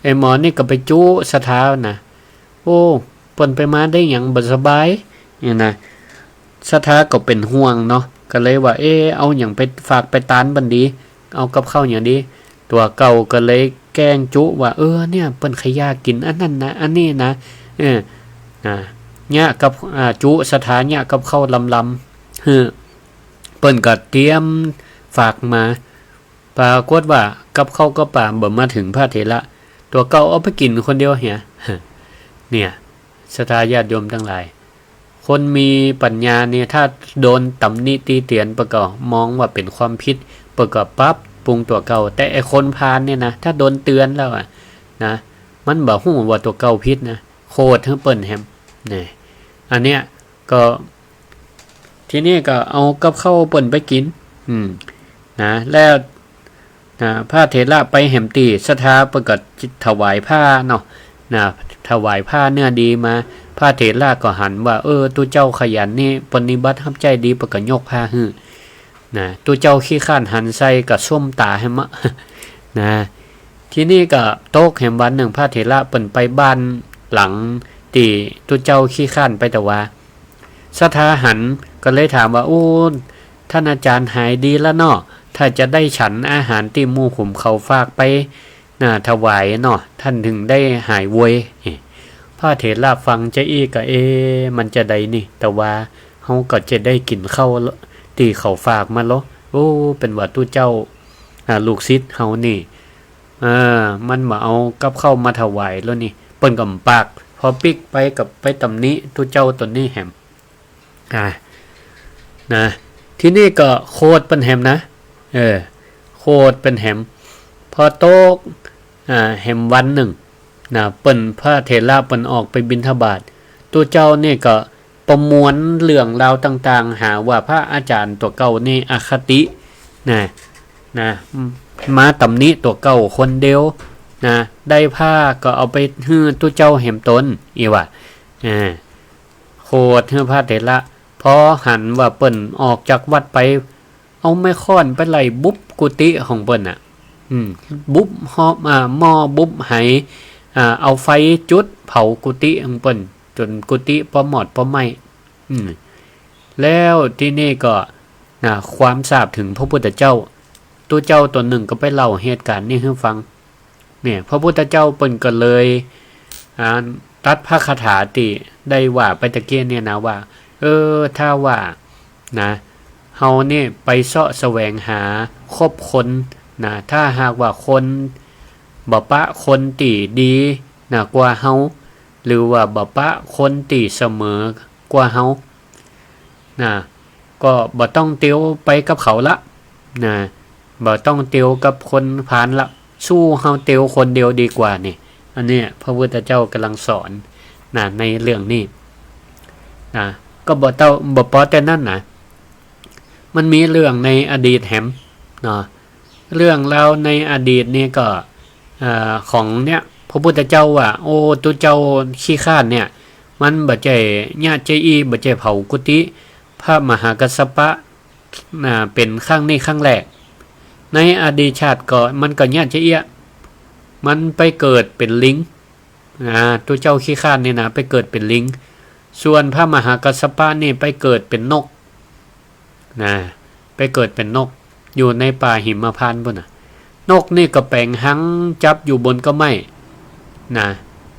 ไอ้หมอนี่ก็ไปจู้สถานะโอ้เปิ้นไปมาได้อย่างบ่สบายเนี่ยนะสถาก็เป็นห่วงเนาะก็เลยว่าเอาอย่างไปฝากไปตานบันดีเอากับข้าวอย่างดีตัวเก่าก็เลยแกล้งจุว่าเนี่ยเปิ้นขยากินอันนั้นนะอันนี้นะเนี่ยกับจุสถาเนี่ยกับข้าวลำเปิ้นก็เตรียมฝากมาปรากฏว่ากับข้าวก็ป่าบ่มาถึงพระเถระตัวเก่าเอาไปกินคนเดียวเหี่ยเนี่ยสถาญาติโยมทั้งหลายคนมีปัญญาเนี่ยถ้าโดนตำหนิตีเตียนประกอบมองว่าเป็นความผิดประกอบปั๊บปรุงตัวเก่าแต่ไอคนพาลเนี่ยนะถ้าโดนเตือนแล้วนะมันบอกฮู้ว่าตัวเก่าผิดนะโคตรทั้งเปิ้นแฮมนี่อันเนี้ยก็ทีนี้ก็เอากับข้าวเปิ้นไปกินนะแล้วพระเถระไปแหมตีสถาประกอบถวายผ้าเนาะถวายผ้าเนื้อดีมาพระเถระก็หันว่าตัวเจ้าขยันนี่ปฏิบัติทับใจดีประกอบยกผ้าหื้อนะตัวเจ้าขี้ข้านหันใส่กับส้มตาให้มะนะที่นี่ก็โต๊ะแห่งวันหนึ่งพระเถระเปิ่นไปบ้านหลังตีตัวเจ้าขี้ข้านไปแต่ว่าสถาหันก็เลยถามว่าท่านอาจารย์หายดีแล้วเนาะถ้าจะได้ฉันอาหารที่หมู่ขุมเขาฝากไปถวายเนาะท่านถึงได้หายวยพระเถระฟังจะก็มันจะได้นี่แต่ว่าเฮาก็จะได้กินข้าวตีเขาฝากมาแล้วเป็นว่าตู้เจ้าลูกศิษย์เฮานี่มันมาเอากับเข้ามาถวายแล้วนี่เปิ้นกับปากพอปิกไปกับไปตำนี้ตู้เจ้าตนนี้แหมนะที่นี่ก็โคตรเป็นแหมนะโคตรเป็นแหมพอโต๊ะแหมวันหนึ่งเปิ้นพระเถระเปิ้นออกไปบิณฑบาตตัวเจ้านี่ก็ประมวลเรื่องราวต่างๆหาว่าพระอาจารย์ตัวเก่านี่อคตินะมาตำนี้ตัวเก่าคนเดียวได้ผ้าก็เอาไปฮื้อตัวเจ้าแหมตนอีว่าโคตรฮื้อพระเถระพอหันว่าเปิ้นออกจากวัดไปเอาไม้ค้อนไปไล่บุบกุฏิของเปิ้นบุบหอบหม้อบุบไหเอาไฟจุดเผากุฏิของเปิ้นจนกุฏิพอหมอดพอไหม้แล้วที่นี่ก็ความทราบถึงพระพุทธเจ้าตัวเจ้าตัวหนึ่งก็ไปเล่าเหตุการณ์นี้ให้ฟังเนี่ยพระพุทธเจ้าเปิ้นก็เลยตัดพระคาถาติได้ว่าไปตะเกียเนี่ยนะว่าถ้าว่าเฮาเนี่ยไปเสาะแสวงหาคบคนถ้าหากว่าคนบ่ปะคนตีดีกว่าเฮาหรือว่าบ่ปะคนตีเสมอกว่าเฮาก็บ่ต้องเตียวไปกับเขาละบ่ต้องเตียวกับคนพาลละสู้เฮาเตียวคนเดียวดีกว่านี่อันนี้พระพุทธเจ้ากำลังสอนในเรื่องนี้ก็บ่พอแต่นั้นมันมีเรื่องในอดีตแหมเรื่องแล้วในอดีตนี่ก็ของเนี่ยพระพุทธเจ้าว่าตัวเจ้าขี้ข้านเนี่ยมันบ่ใจญาติใจบ่ใจเผากุฏิพระมหากัสสปะเป็นครั้งนี้ครั้งแรกในอดีตชาติก็มันก็ญาติใจมันไปเกิดเป็นลิงตัวเจ้าขี้ข้านนี่ไปเกิดเป็นลิงส่วนพระมหากัสสปะนี่ไปเกิดเป็นนกไปเกิดเป็นนกอยู่ในป่าหิมพานต์พุ่นนกนี่ก็แปลงหังจับอยู่บนก็ไม่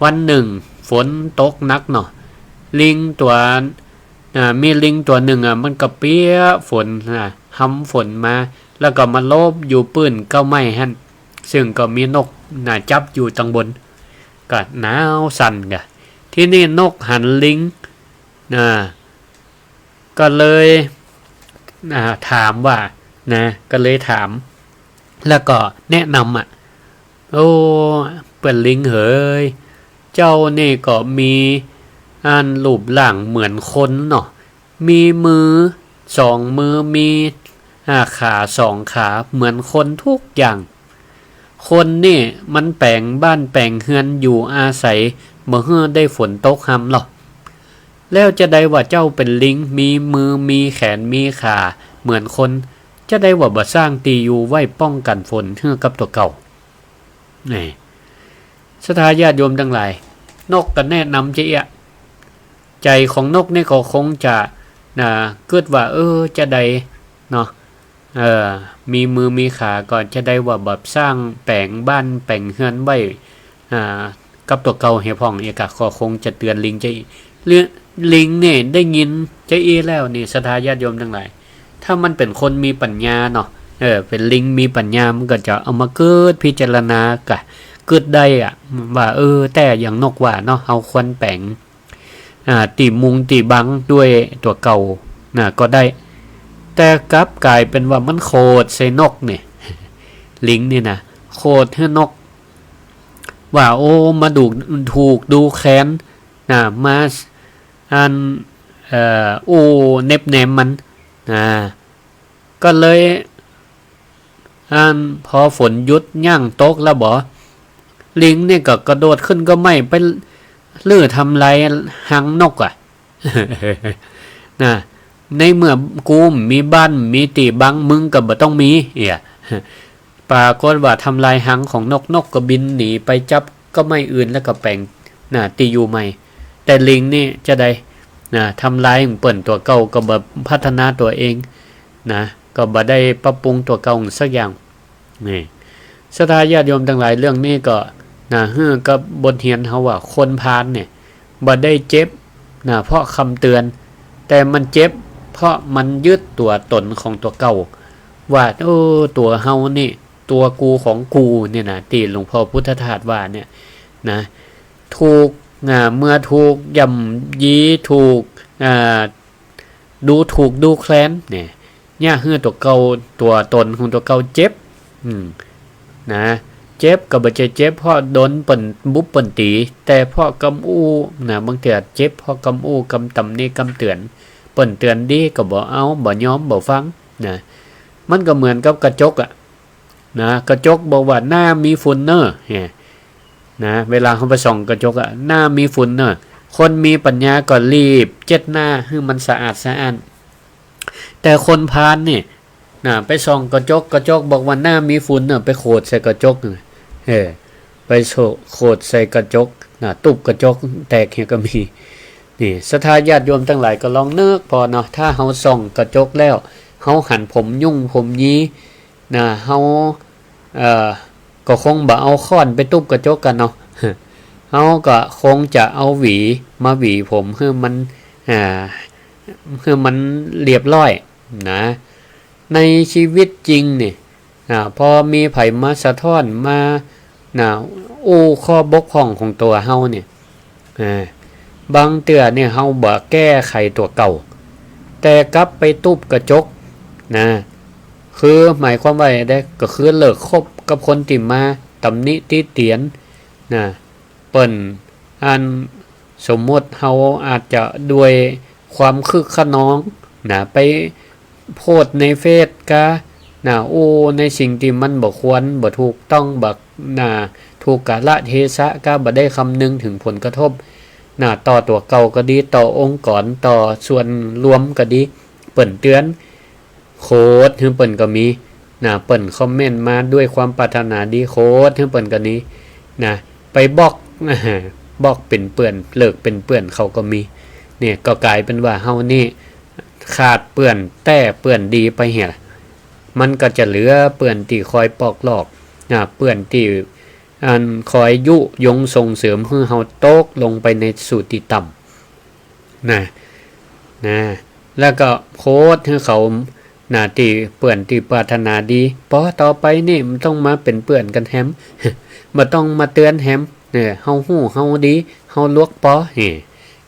วันหนึ่งฝนตกหนักเนาะลิงตัวมีลิงตัวหนึ่งมันก็เปียฝนห้ำฝนมาแล้วก็มาโลบอยู่ปื้นก็ไม่หั่นซึ่งก็มีนกจับอยู่ตังบนก็หนาวสั่นกะที่นี่นกหันลิงก็เลยถามว่าก็เลยถามแล้วก็แนะนำเปิ้นลิงเฮ้ยเจ้านี่ก็มีรูปร่างเหมือนคนเนาะมีมือ 2 มือมีขา2 ขาเหมือนคนทุกอย่างคนนี่มันแปลงบ้านแปลงเฮือนอยู่อาศัยเมื่อได้ฝนตกหำหรอแล้วจะได้ว่าเจ้าเป็นลิงมีมือมีแขนมีขาเหมือนคนจะได้ว่าบ่สร้างตีอยู่ไว้ป้องกันฝนเฮือกับตัวเก่านี่ศรัทธาญาติโยมทั้งหลายนกก็แนะนำจะใจของนกนี่ก็คงจะเกิดว่าจะได้เนาะมีมือมีขาก่อนจะได้ว่าแบบสร้างแปลงบ้านแปลงเฮือนไว้กับตัวเก่าเฮพ่องเอกะก็คงจะเตือนลิงจะเรื่องลิงเนี่ยได้ยินจะแล้วนี่ศรัทธาญาติโยมทั้งหลายถ้ามันเป็นคนมีปัญญาเนาะเป็นลิงมีปัญญามันก็จะเอามาเกิดพิจารณากะเกิดได้ว่าแต่อย่างนกว่าเนาะเอาควรแปลงตีมุงตีบังด้วยตัวเก่าก็ได้แต่กลับกลายเป็นว่ามันโคตรใส่นกเนี่ยลิงนี่นะโคตรให้นกว่ามาดูถูกดูแค้นมาเน็บแนมมันก็เลยพอฝนหยุดย่างตกแล้วบ่ลิงเนี่ยก็กระโดดขึ้นก็ไม่ไปลื้อทำลายหางนกในเมื่อกูมีบ้านมีตีบังมึงก็บ่ต้องมีปรากฏว่าทำลายหางของนกก็บินหนีไปจับก็ไม่อื่นแล้วก็แปลงตีอยู่ใหม่แต่ลิงนี่จะได้ทำลายเปิ่นตัวเก่าก็บ่พัฒนาตัวเองก็บ่ได้ปรับปรุงตัวเก่าสักอย่างนี่ศรัทธาญาติโยมทั้งหลายเรื่องนี้ก็กับบทเรียนเฮาว่าคนพาลเนี่ยบ่ได้เจ็บเพราะคำเตือนแต่มันเจ็บเพราะมันยึดตัวตนของตัวเก่าว่าตัวเฮานี่ตัวกูของกูเนี่ยที่หลวงพ่อพุทธทาสว่าเนี่ยถูกเมื่อถูกย่ำยีถูกดูถูกดูแคลนเนี่ยตัวเก่าตัวตนของตัวเก่าเจ็บเจ็บก็บ่ใช่เจ็บเพราะโดนเปิ่นบุบเปิ่นตีแต่เพราะกำอู้บางเทื่อเจ็บเพราะกำอู้กำตำนี่กำเตือนเปิ่นเตือนดีก็บ่เอาบ่ยอมบ่ฟังมันก็เหมือนกับกระจกกระจกบอกว่าหน้ามีฝุ่นเนอะเวลาเขาไปส่องกระจกหน้ามีฝุ่นเนอะคนมีปัญญาก็รีบเช็ดหน้าให้มันสะอาดสะอ้านแต่คนพาลนี่ไปส่องกระจกบอกว่าหน้ามีฝุ่นเนอะไปโขดใส่กระจกไปโขดใส่กระจกตุบกระจกแตกก็มีนี่ศรัทธาญาติโยมทั้งหลายก็ลองนึกพอเนาะถ้าเฮาส่องกระจกแล้วเฮาหันผมยุ่งผมยี้เฮาก็คงบ่เอาค้อนไปตุบกระจกกันเนาะเฮาก็คงจะเอาหวีมาหวีผมให้มันเรียบร้อยในชีวิตจริงนี่พอมีไผมาสะท้อนมาข้อบกพร่องของตัวเฮาเนี่ยบางเตือเนี่ยเฮาบ่แก้ไขตัวเก่าแต่กลับไปตุบกระจกคือหมายความว่าได้ก็คือเลิกคบกับคนที่มาตำหนิติเตียนเปิ้นสมมติเฮาอาจจะด้วยความคึกขนองไปโพสต์ในเฟซก็ในสิ่งที่มันบ่ควรบ่ถูกต้องบ่ถูกกาลเทศะก็บ่ได้คำนึงถึงผลกระทบต่อตัวเก่าก็ดีต่อองค์กรต่อส่วนรวมก็ดีเปิ้นเตือนโค้ดเปิ้นก็มีเปิ้นคอมเมนต์มาด้วยความปรารถนาดีโค้ดเปิ้นก็นี้ไปบล็อกเป็นเปื้อนเลิกเป็นเปื้อนเขาก็มีเนี่ยก็กลายเป็นว่าเฮานี่ขาดเปื้อนแต่เปื้อนดีไปเหี้ยมันก็จะเหลือเปื้อนที่คอยปอกลอกเปื้อนที่คอยยุยงส่งเสริมให้เฮาตกลงไปในสู่ที่ต่ำแล้วก็โพสต์ให้เขาที่เปื่อนที่ปรารถนาดีพอต่อไปนี่มันต้องมาเป็นเปื่อนกันแฮมบ่ต้องมาเตือนแฮมเฮาฮู้เฮาดีเฮาลวกปอ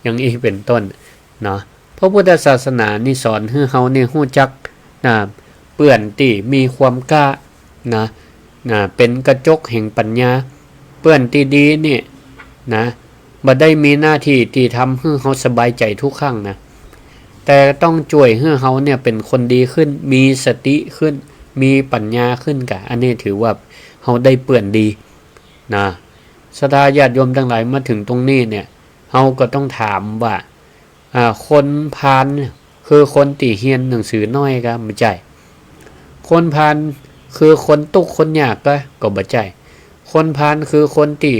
อย่างนี้เป็นต้นเนาะพระพุทธศาสนานี่สอนให้เฮานี่ฮู้จักเปื่อนที่มีความกล้าเป็นกระจกแห่งปัญญาเปื่อนที่ดีนี่บ่ได้มีหน้าที่ที่ทำให้เฮาสบายใจทุกครั้ง แต่ต้องช่วยให้เฮาเนี่ยเป็นคนดีขึ้นมีสติขึ้นมีปัญญาขึ้นกะอันนี้ถือว่าเฮาได้เปื่อนดีนะศรัทธาญาติโยมทั้งหลายมาถึงตรงนี้เนี่ยเฮาก็ต้องถามว่าคนพาลคือคนที่เรียนหนังสือน้อยก็บ่ใช่คนพาลคือคนตุกข์คนยากก็บ่ใช่คนพาลคือคนที่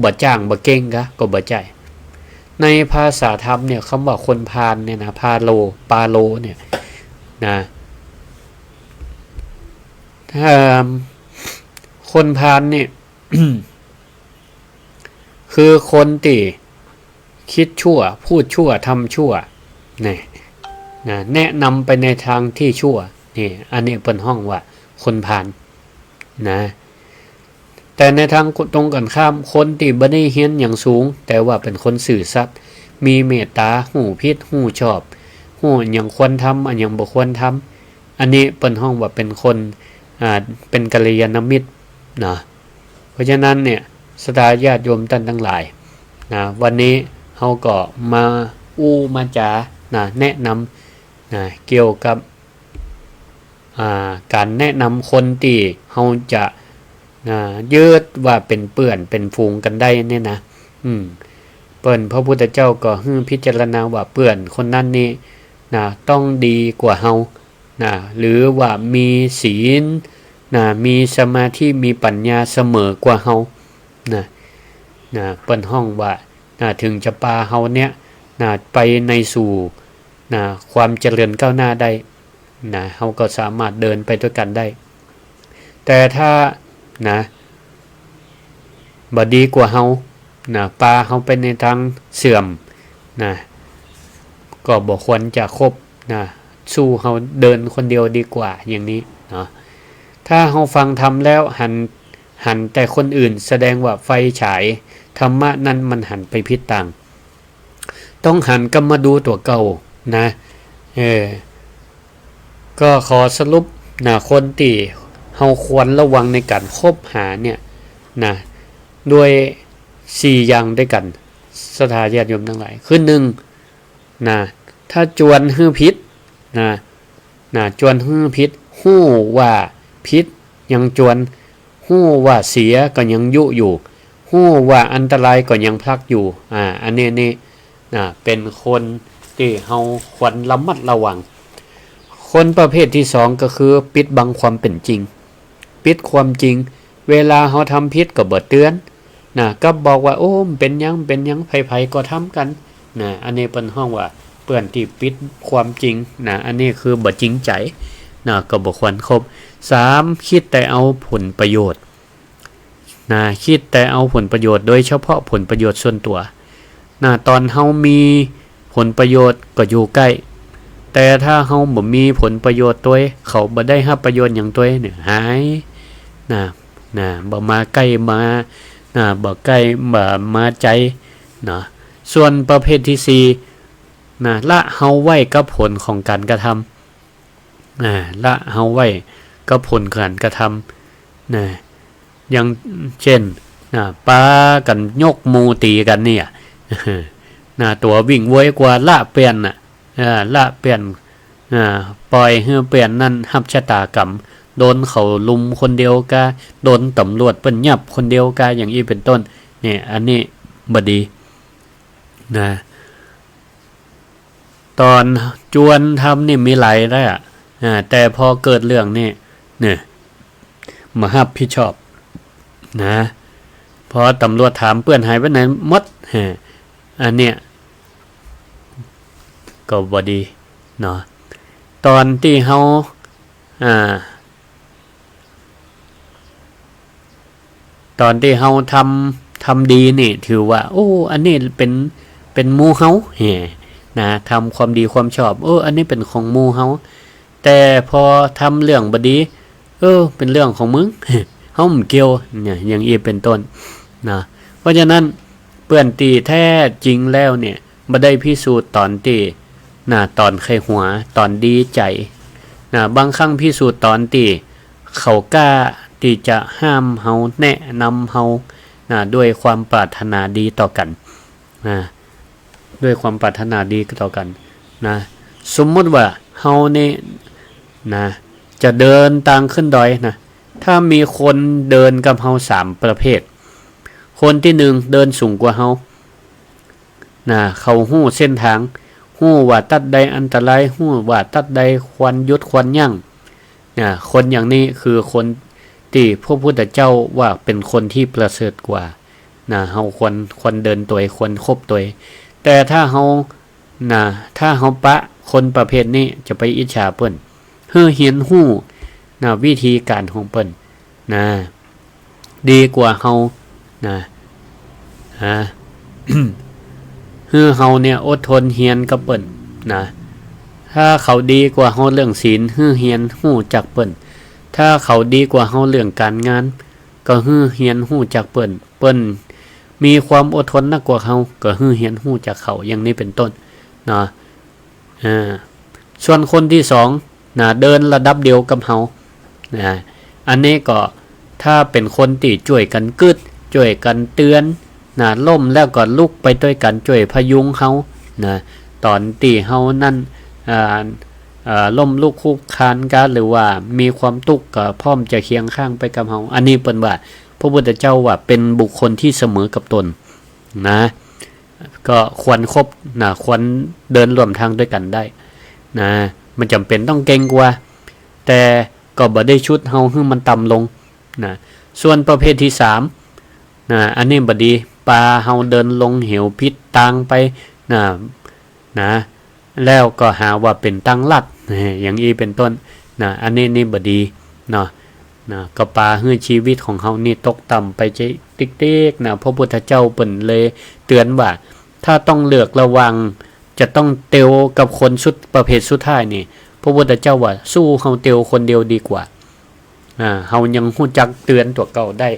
บ่จ้างบ่เก่งก็บ่ใช่ในภาษาธรรมเนี่ยคำว่าคนพาลเนี่ยนะปาโลเนี่ยนะถ้าคนพาลเนี่ย คือคนที่คิดชั่วพูดชั่วทำชั่วนี่นะแนะนำไปในทางที่ชั่วนี่อันนี้เป็นห้องว่าคนพาลนะแต่ในทางตรงกันข้ามคนที่บ่ได้เรียนอย่างสูงแต่ว่าเป็นคนซื่อสัตย์มีเมตตาหูผิดหูชอบหูอย่างควรทำอันอย่างบ่ควรทำอันนี้เป็นห้องว่าเป็นคนเป็นกัลยาณมิตรนะเพราะฉะนั้นเนี่ยศรัทธาญาติโยมท่านทั้งหลายนะวันนี้เฮาก็มามาจานะแนะนำนะเกี่ยวกับการแนะนำคนที่เฮาจะยืดว่าเป็นเปื่อนเป็นฟูงกันได้เนี่ยนะเปิ้นพระพุทธเจ้าก็พิจารณาว่าเปื่อนคนนั้นนี่นะต้องดีกว่าเฮานะหรือว่ามีศีลนะมีสมาธิมีปัญญาเสมอกว่าเฮานะเปิ้นห้องว่าถึงจะปาเฮาเนี่ยไปในสู่ความเจริญก้าวหน้าได้เฮาก็สามารถเดินไปด้วยกันได้แต่ถ้าบ่ดีกว่าเฮาปาเฮาไปในทางเสื่อมก็บ่ควรจะคบสู้เฮาเดินคนเดียวดีกว่าอย่างนี้เนาะถ้าเฮาฟังธรรมแล้วหันแต่คนอื่นแสดงว่าไฟฉายธรรมะนั้นมันหันไปผิดต่างต้องหันกลับมาดูตัวเก่านะก็ขอสรุปคนที่เฮาควรระวังในการคบหาเนี่ยด้วย4อย่างด้วยกันศรัทธาญาติโยมทั้งหลายคือ1ถ้าจวนฮื้อพิษจวนฮื้อพิษฮู้ว่าพิษยังจวนฮู้ว่าเสียก็ยังยุอยู่ฮู้ว่าอันตรายก็ยังพลักอยู่อันนี้เป็นคนที่เฮาควรระมัดระวังคนประเภทที่2ก็คือปิดบังความเป็นจริงปิดความจริงเวลาเฮาทำผิดก็บ่เตือนก็บอกว่าโอ้เป็นหยังไผๆก็ทำกันอันนี้เป็นห้องว่าเปื้อนที่ปิดความจริงอันนี้คือบ่จริงใจก็บ่ควรคบ3คิดแต่เอาผลประโยชน์คิดแต่เอาผลประโยชน์โดยเฉพาะผลประโยชน์ส่วนตัวตอนเฮามีผลประโยชน์ก็อยู่ใกล้แต่ถ้าเฮาบ่มีผลประโยชน์ตัวเขาบ่ได้รับประโยชน์หยังตัวเนี่ยหายบ่มาใกล้มาบ่ใกล้บ่มาใจส่วนประเภทที่4ละเฮาไว้กับผลของการกระทำละเฮาไว้กับผลการกระทำอย่างเช่นปากันยกมูตีกันเนี่ยตัววิ่งไว้กว่าละเปลี่ยนละเปลี่ยนปล่อยให้เปลี่ยนนั่นรับชะตากรรมโดนเขาลุมคนเดียวกะโดนตำรวจเปิ้นยับคนเดียวกะอย่างนี้เป็นต้นนี่อันนี้บ่ดีตอนจวนทำนี่มีหลายได้แต่พอเกิดเรื่องนี่มารับผิดชอบพอตำรวจถามเปื้อนหายไปไหนหมดอันเนี้ยก็บ่ดีตอนที่เฮาตอนที่เฮาทำดีนี่ถือว่าโอ้อันนี้เป็นหมู่เฮาทำความดีความชอบอันนี้เป็นของหมู่เฮาแต่พอทำเรื่องบ่ดีเป็นเรื่องของมึง เฮาไม่เกี่ยวเนี่ยอย่างนี้เป็นต้นเพราะฉะนั้นเปื้อนตีแท้จริงแล้วเนี่ยบ่ได้พิสูจน์ตอนที่ตอนไข้หัวตอนดีใจบางครั้งพิสูจน์ตอนที่เขากล้าที่จะห้ามเฮาแนะนำเฮาด้วยความปรารถนาดีต่อกันด้วยความปรารถนาดีต่อกัน สมมติว่าเฮานี่นะจะเดินทางขึ้นดอยนะถ้ามีคนเดินกับเฮา3ประเภทคนที่1เดินสูงกว่าเฮานะเขาฮู้เส้นทางฮู้ว่าตัดใดอันตรายฮู้ว่าตัดใดควรหยุดควรยั้งนะคนอย่างนี้คือคนที่พระพุทธเจ้าว่าเป็นคนที่ประเสริฐกว่านะเฮาควรเดินตัวควรคบตัวแต่ถ้าเฮาปะคนประเภทนี้จะไปอิจฉาเปิ้นเฮือเฮียนฮู้นะวิธีการของเปิ้นนะดีกว่าเฮานะฮือเฮาเนี่ยอดทนเฮียนกับเปิ้นนะถ้าเขาดีกว่าเฮาเรื่องศีลฮือเฮียนฮู้จักเปิ้นถ้าเขาดีกว่าเฮาเรื่องการงานก็ฮือเฮียนฮู้จักเปิ้นมีความอดทนนักกว่าเฮาก็ฮือเฮียนฮู้จักเขาอย่างนี้เป็นต้นนะส่วนคนที่2นะเดินระดับเดียวกับเฮานะอันนี้ก็ถ้าเป็นคนที่ช่วยกันกึดช่วยกันเตือนนะล่มแล้วก็ลุกไปด้วยกันช่วยพยุงเฮานะตอนที่เฮานั้นล่มลุกคุกคานกันหรือว่ามีความทุกข์ก็พร้อมจะเคียงข้างไปกับเฮาอันนี้เปิ้นว่าพระพุทธเจ้าว่าเป็นบุคคลที่เสมอกับตนนะก็ควรคบนะควรเดินร่วมทางด้วยกันได้นะมันจำเป็นต้องเก่งกว่าแต่ก็บ่ได้ชุดเฮาให้มันต่ำลงนะส่วนประเภทที่3นะอันนี้บ่ดีปลาเฮาเดินลงเหวพิษตางไปนะแล้วก็หาว่าเป็นตังลัดอย่างนี้เป็นต้นนะอันนี้นี่บ่ดีเนาะก็ปลาให้ชีวิตของเฮานี่ตกต่ำไปใจติ๊กๆนะพระพุทธเจ้าเปิ้นเลยเตือนว่าถ้าต้องเลือกระวังจะต้องเตียวกับคนสุดประเภทสุดท้ายนี่พระพุทธเจ้าว่าสู้เฮาเตียวคนเดียวดีกว่าเฮายังฮู้จักเตือนตัวเก่าได้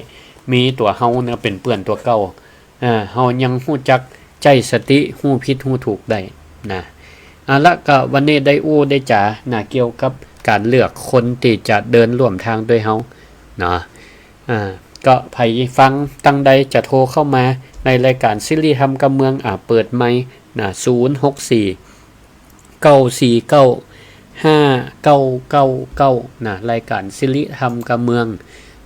มีตัวเฮาเนี่ยเป็นเปื้อนตัวเก่าเฮายังฮู้จักใจสติฮู้ผิดฮู้ถูกได้นะละก็วันนี้ได้ได้จ๋านะเกี่ยวกับการเลือกคนที่จะเดินร่วมทางด้วยเฮาเนาะก็ไผฟังตั้งใดจะโทรเข้ามาในรายการสิริธรรมกับเมืองเปิดไมค์นะ064 949 5999นะรายการสิริธรรมกับเมือง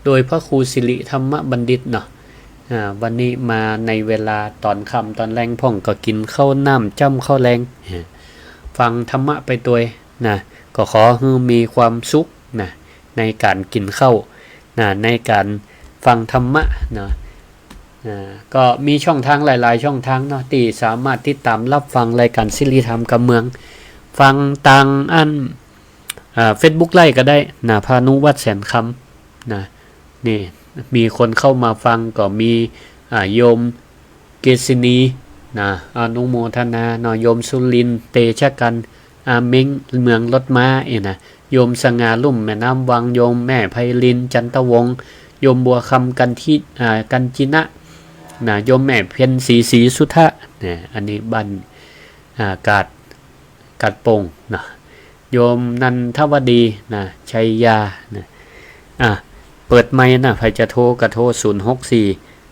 โดยพระครูสิริธรรมบัณฑิตเนาะวันนี้มาในเวลาตอนค่ำตอนแรงพ่องก็กินข้าวน้ำจ้ำข้าวแรงฟังธรรมะไปตัวนะก็ขอให้มีความสุขนะในการกินข้าวนะในการฟังธรรมะนะก็มีช่องทางหลายๆช่องทางเนาะที่สามารถติดตามรับฟังรายการสิริธรรมกับเมืองฟังทางFacebook ไลฟ์ก็ได้นะพานุวัฒน์แสนคำนะนี่มีคนเข้ามาฟังก็มีโยมเกษินีนะอนุโมทนาเนาะโยมสุรินทร์เตชะกันเม้งเมืองรถม้านะโยมสง่าลุ่มแม่น้ำวังโยมแม่ไพลินจันทวงศ์โยมบัวคำกันจินะนะโยมแม่เพ็ญศรีสุทธะเนี่ยอันนี้บ้านกาดโป่งนะโยมนันทวดีนะชัยยานะเปิดไมค์นะใครจะโทรก็โทร064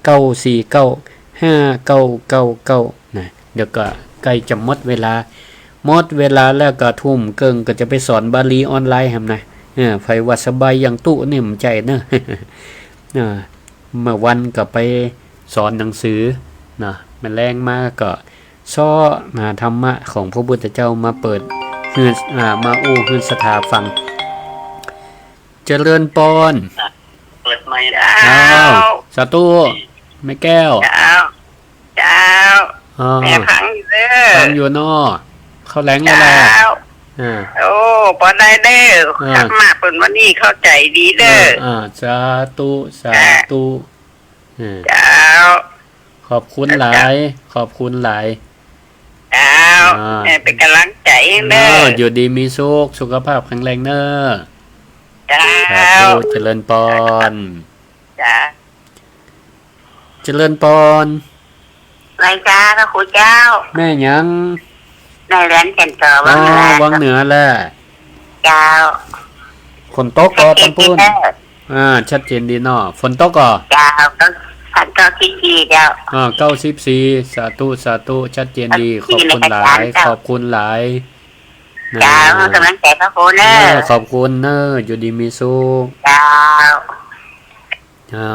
949 5999นะเดี๋ยวก็ใกล้จะหมดเวลาแล้วก็ทุ่มเกิงก็จะไปสอนบาลีออนไลน์ครับนะไฟว่าสบายอย่างตู้นี่มันใจเนอะเมื่อวันก็ไปสอนหนังสือนะมันแรงมากก็ซ้อธรรมะของพระพุทธเจ้ามาเปิดคือมาฮือสถาฟังเจริญปอนเปิดไมค์แล้วสาธุแม่แก้วเจ้าแม่ฟังอยู่เด้อฟังอยู่นอเขาแรงแล้วโอ้ปอได้เด้อธรรมะเปิดวันนี้เข้าใจดีเด้อสาธุเจ้าขอบคุณหลายเจ้าแม่เป็นกำลังใจเด้ออยู่ดีมีสุขภาพแข็งแรงเด้อจ้าเจริญปอนจ้าเจริญปอนไรจ้าพระครูเจ้าแม่ยังในเรียนกันต่อวังเหนือแหละเจ้าฝนตกก็ตั้งปุ้นชัดเจนดีเนาะฝนตกก็เจ้าก็94เจ้า94สาธุชัดเจนดีขอบคุณหลาย จ้ากำลังใจพระครูเนอะขอบคุณเนอะอยู่ดีมีสุขจ้า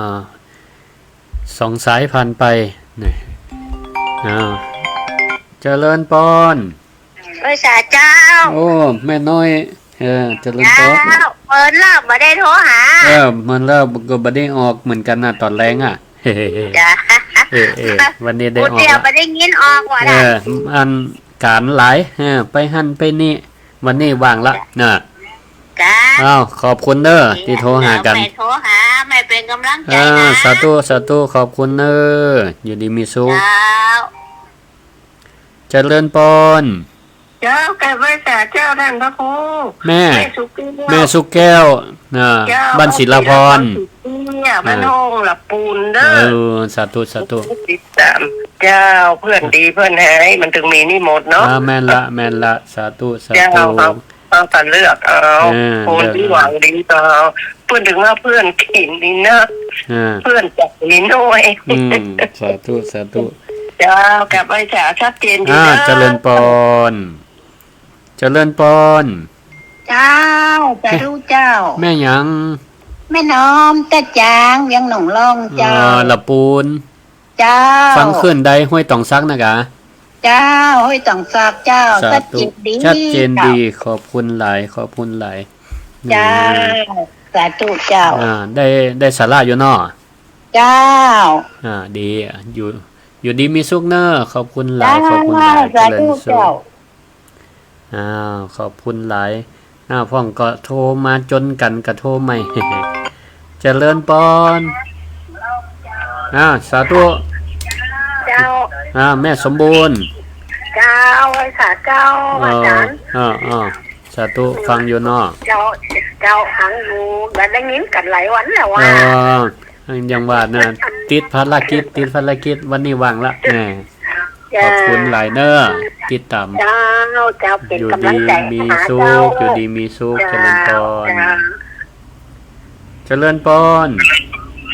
2 สายผ่านไปนี่เจริญปอนพระเจ้าโอ้แม่น้อยเจริญปอนเปิดแล้วบ่ได้โทรหามันแล้วก็บ่ได้ออกเหมือนกันน่ะตอนแรงอ่ะจ้าวันนี้ได้ออกเดี๋ยวบ่ได้ยินออกว่าได้อันการหลายไปหั่นไปนี่วันนี้ว่างละน่ะจ้าขอบคุณเด้อที่โทรหากันไม่โทรหาไม่เป็นกำลังใจนะสาธุขอบคุณเด้ออยู่ดีมีสุขเจริญปอนเจ้าแก่บริษัทเจ้าท่านพระครูแม่สุกแก้วบ้านศิลาพรบ้านโฮงหลับปูนเด้อสาธุติดตามเจ้าเพื่อนดีเพื่อนหายมันถึงมีนี่หมดเนาะแม่นละสาธุเอาแต่เลือกเอาคนที่หวังดีต่อเพื่อนถึงว่าเพื่อนขินดีนะเพื่อนจับนิดหน่อยสาธุเจ้ากับไอ้จ๋าชัดเจนดีนะเจริญปอนเจ้าไปดูเจ้าแม่ยังแม่น้อมตะจางยังหนองล่องเจ้าละปูนเจ้าฟังขึ้นได้ห้วยตองซักนะกะเจ้าห้วยตองซักเจ้าชัดเจนดีขอบคุณหลายเจ้าสาธุเจ้าได้สาระอยู่เนาะเจ้าดีอยู่ดีมีสุขเนอะขอบคุณหลายเจริญสุขขอบคุณหลายพ่องก็โทรมาจนกันกระโทรใหม่เจริญปอนสาธุเจ้าแม่สมบูรณ์เจ้าไอ้สาเจ้าอาจารย์สาธุฟังอยู่เนาะเจ้าหังอยู่ได้ยินกันหลายวันแล้วว่ายังว่านะติดภารกิจวันนี้ว่างละขอบคุณหลายเนอะติดตามเจ้าเป็นกำลังใจมีสุขอยู่ดีมีสุขเจริญปอน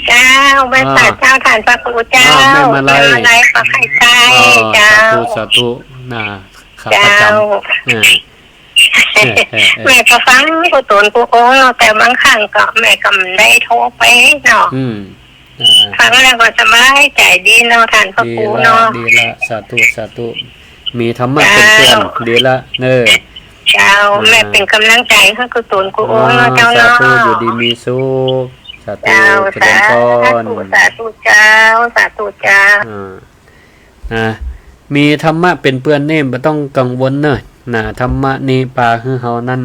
เจ้าแม่สาเจ้าฐานพระครูเจ้าแม่มาลัยปะไข่ใจเจ้าสาธุขาประจำแม่ก็ฟังกูตูนกูโอ้แต่บางครั้งก็แม่ก็ไม่ได้โทรไปเนาะฟังแล้วก็สบายใจดีเนาะท่านพระครูเนาะดีละสาธุมีธรรมะเป็นเพื่อนดีละเน้อเจ้าแม่เป็นกำลังใจให้กูตูนกูโอ้เจ้าเนาะอยู่ดีมีสุขสาธุเจริญพรสาธุเจ้ามีธรรมะเป็นเพื่อนนี่ไม่ต้องกังวลเนอะธรรมะนี่ปาคือเฮานั้น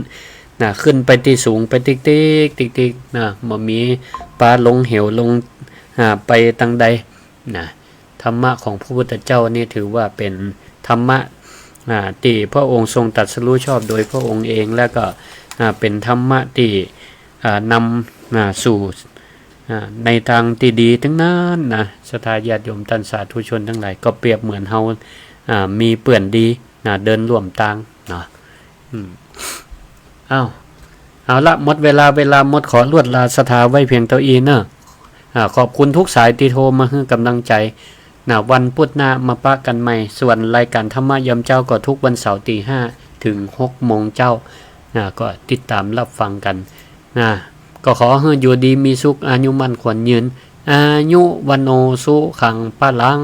ขึ้นไปที่สูงไปติ๊กบ่มีปลาลงเหวลงไปตังใดธรรมะของพระพุทธเจ้านี่ถือว่าเป็นธรรมะที่พระองค์ทรงตรัสรู้ชอบโดยพระองค์เองแล้วก็เป็นธรรมะที่นำสู่ในทางที่ดีทั้งนั้นศรัทธาญาติโยมท่านสาธุชนทั้งหลายก็เปรียบเหมือนเฮามีเปื่อนดีเดินร่วมทางเอาละหมดเวลาหมดขอลวดลาศรัทธาไว้เพียงเท่าอีเนอะขอบคุณทุกสายที่โทรมาให้กำลังใจวันพุธหน้ามาปะกันใหม่ส่วนรายการธรรมะยามเจ้าก็ทุกวันเสาร์ 5:00 ถึง 6:00 เจ้าก็ติดตามรับฟังกันก็ขอให้อยู่ดีมีสุขอายุมั่นขวัญยืนอายุวันโนสุขังพลัง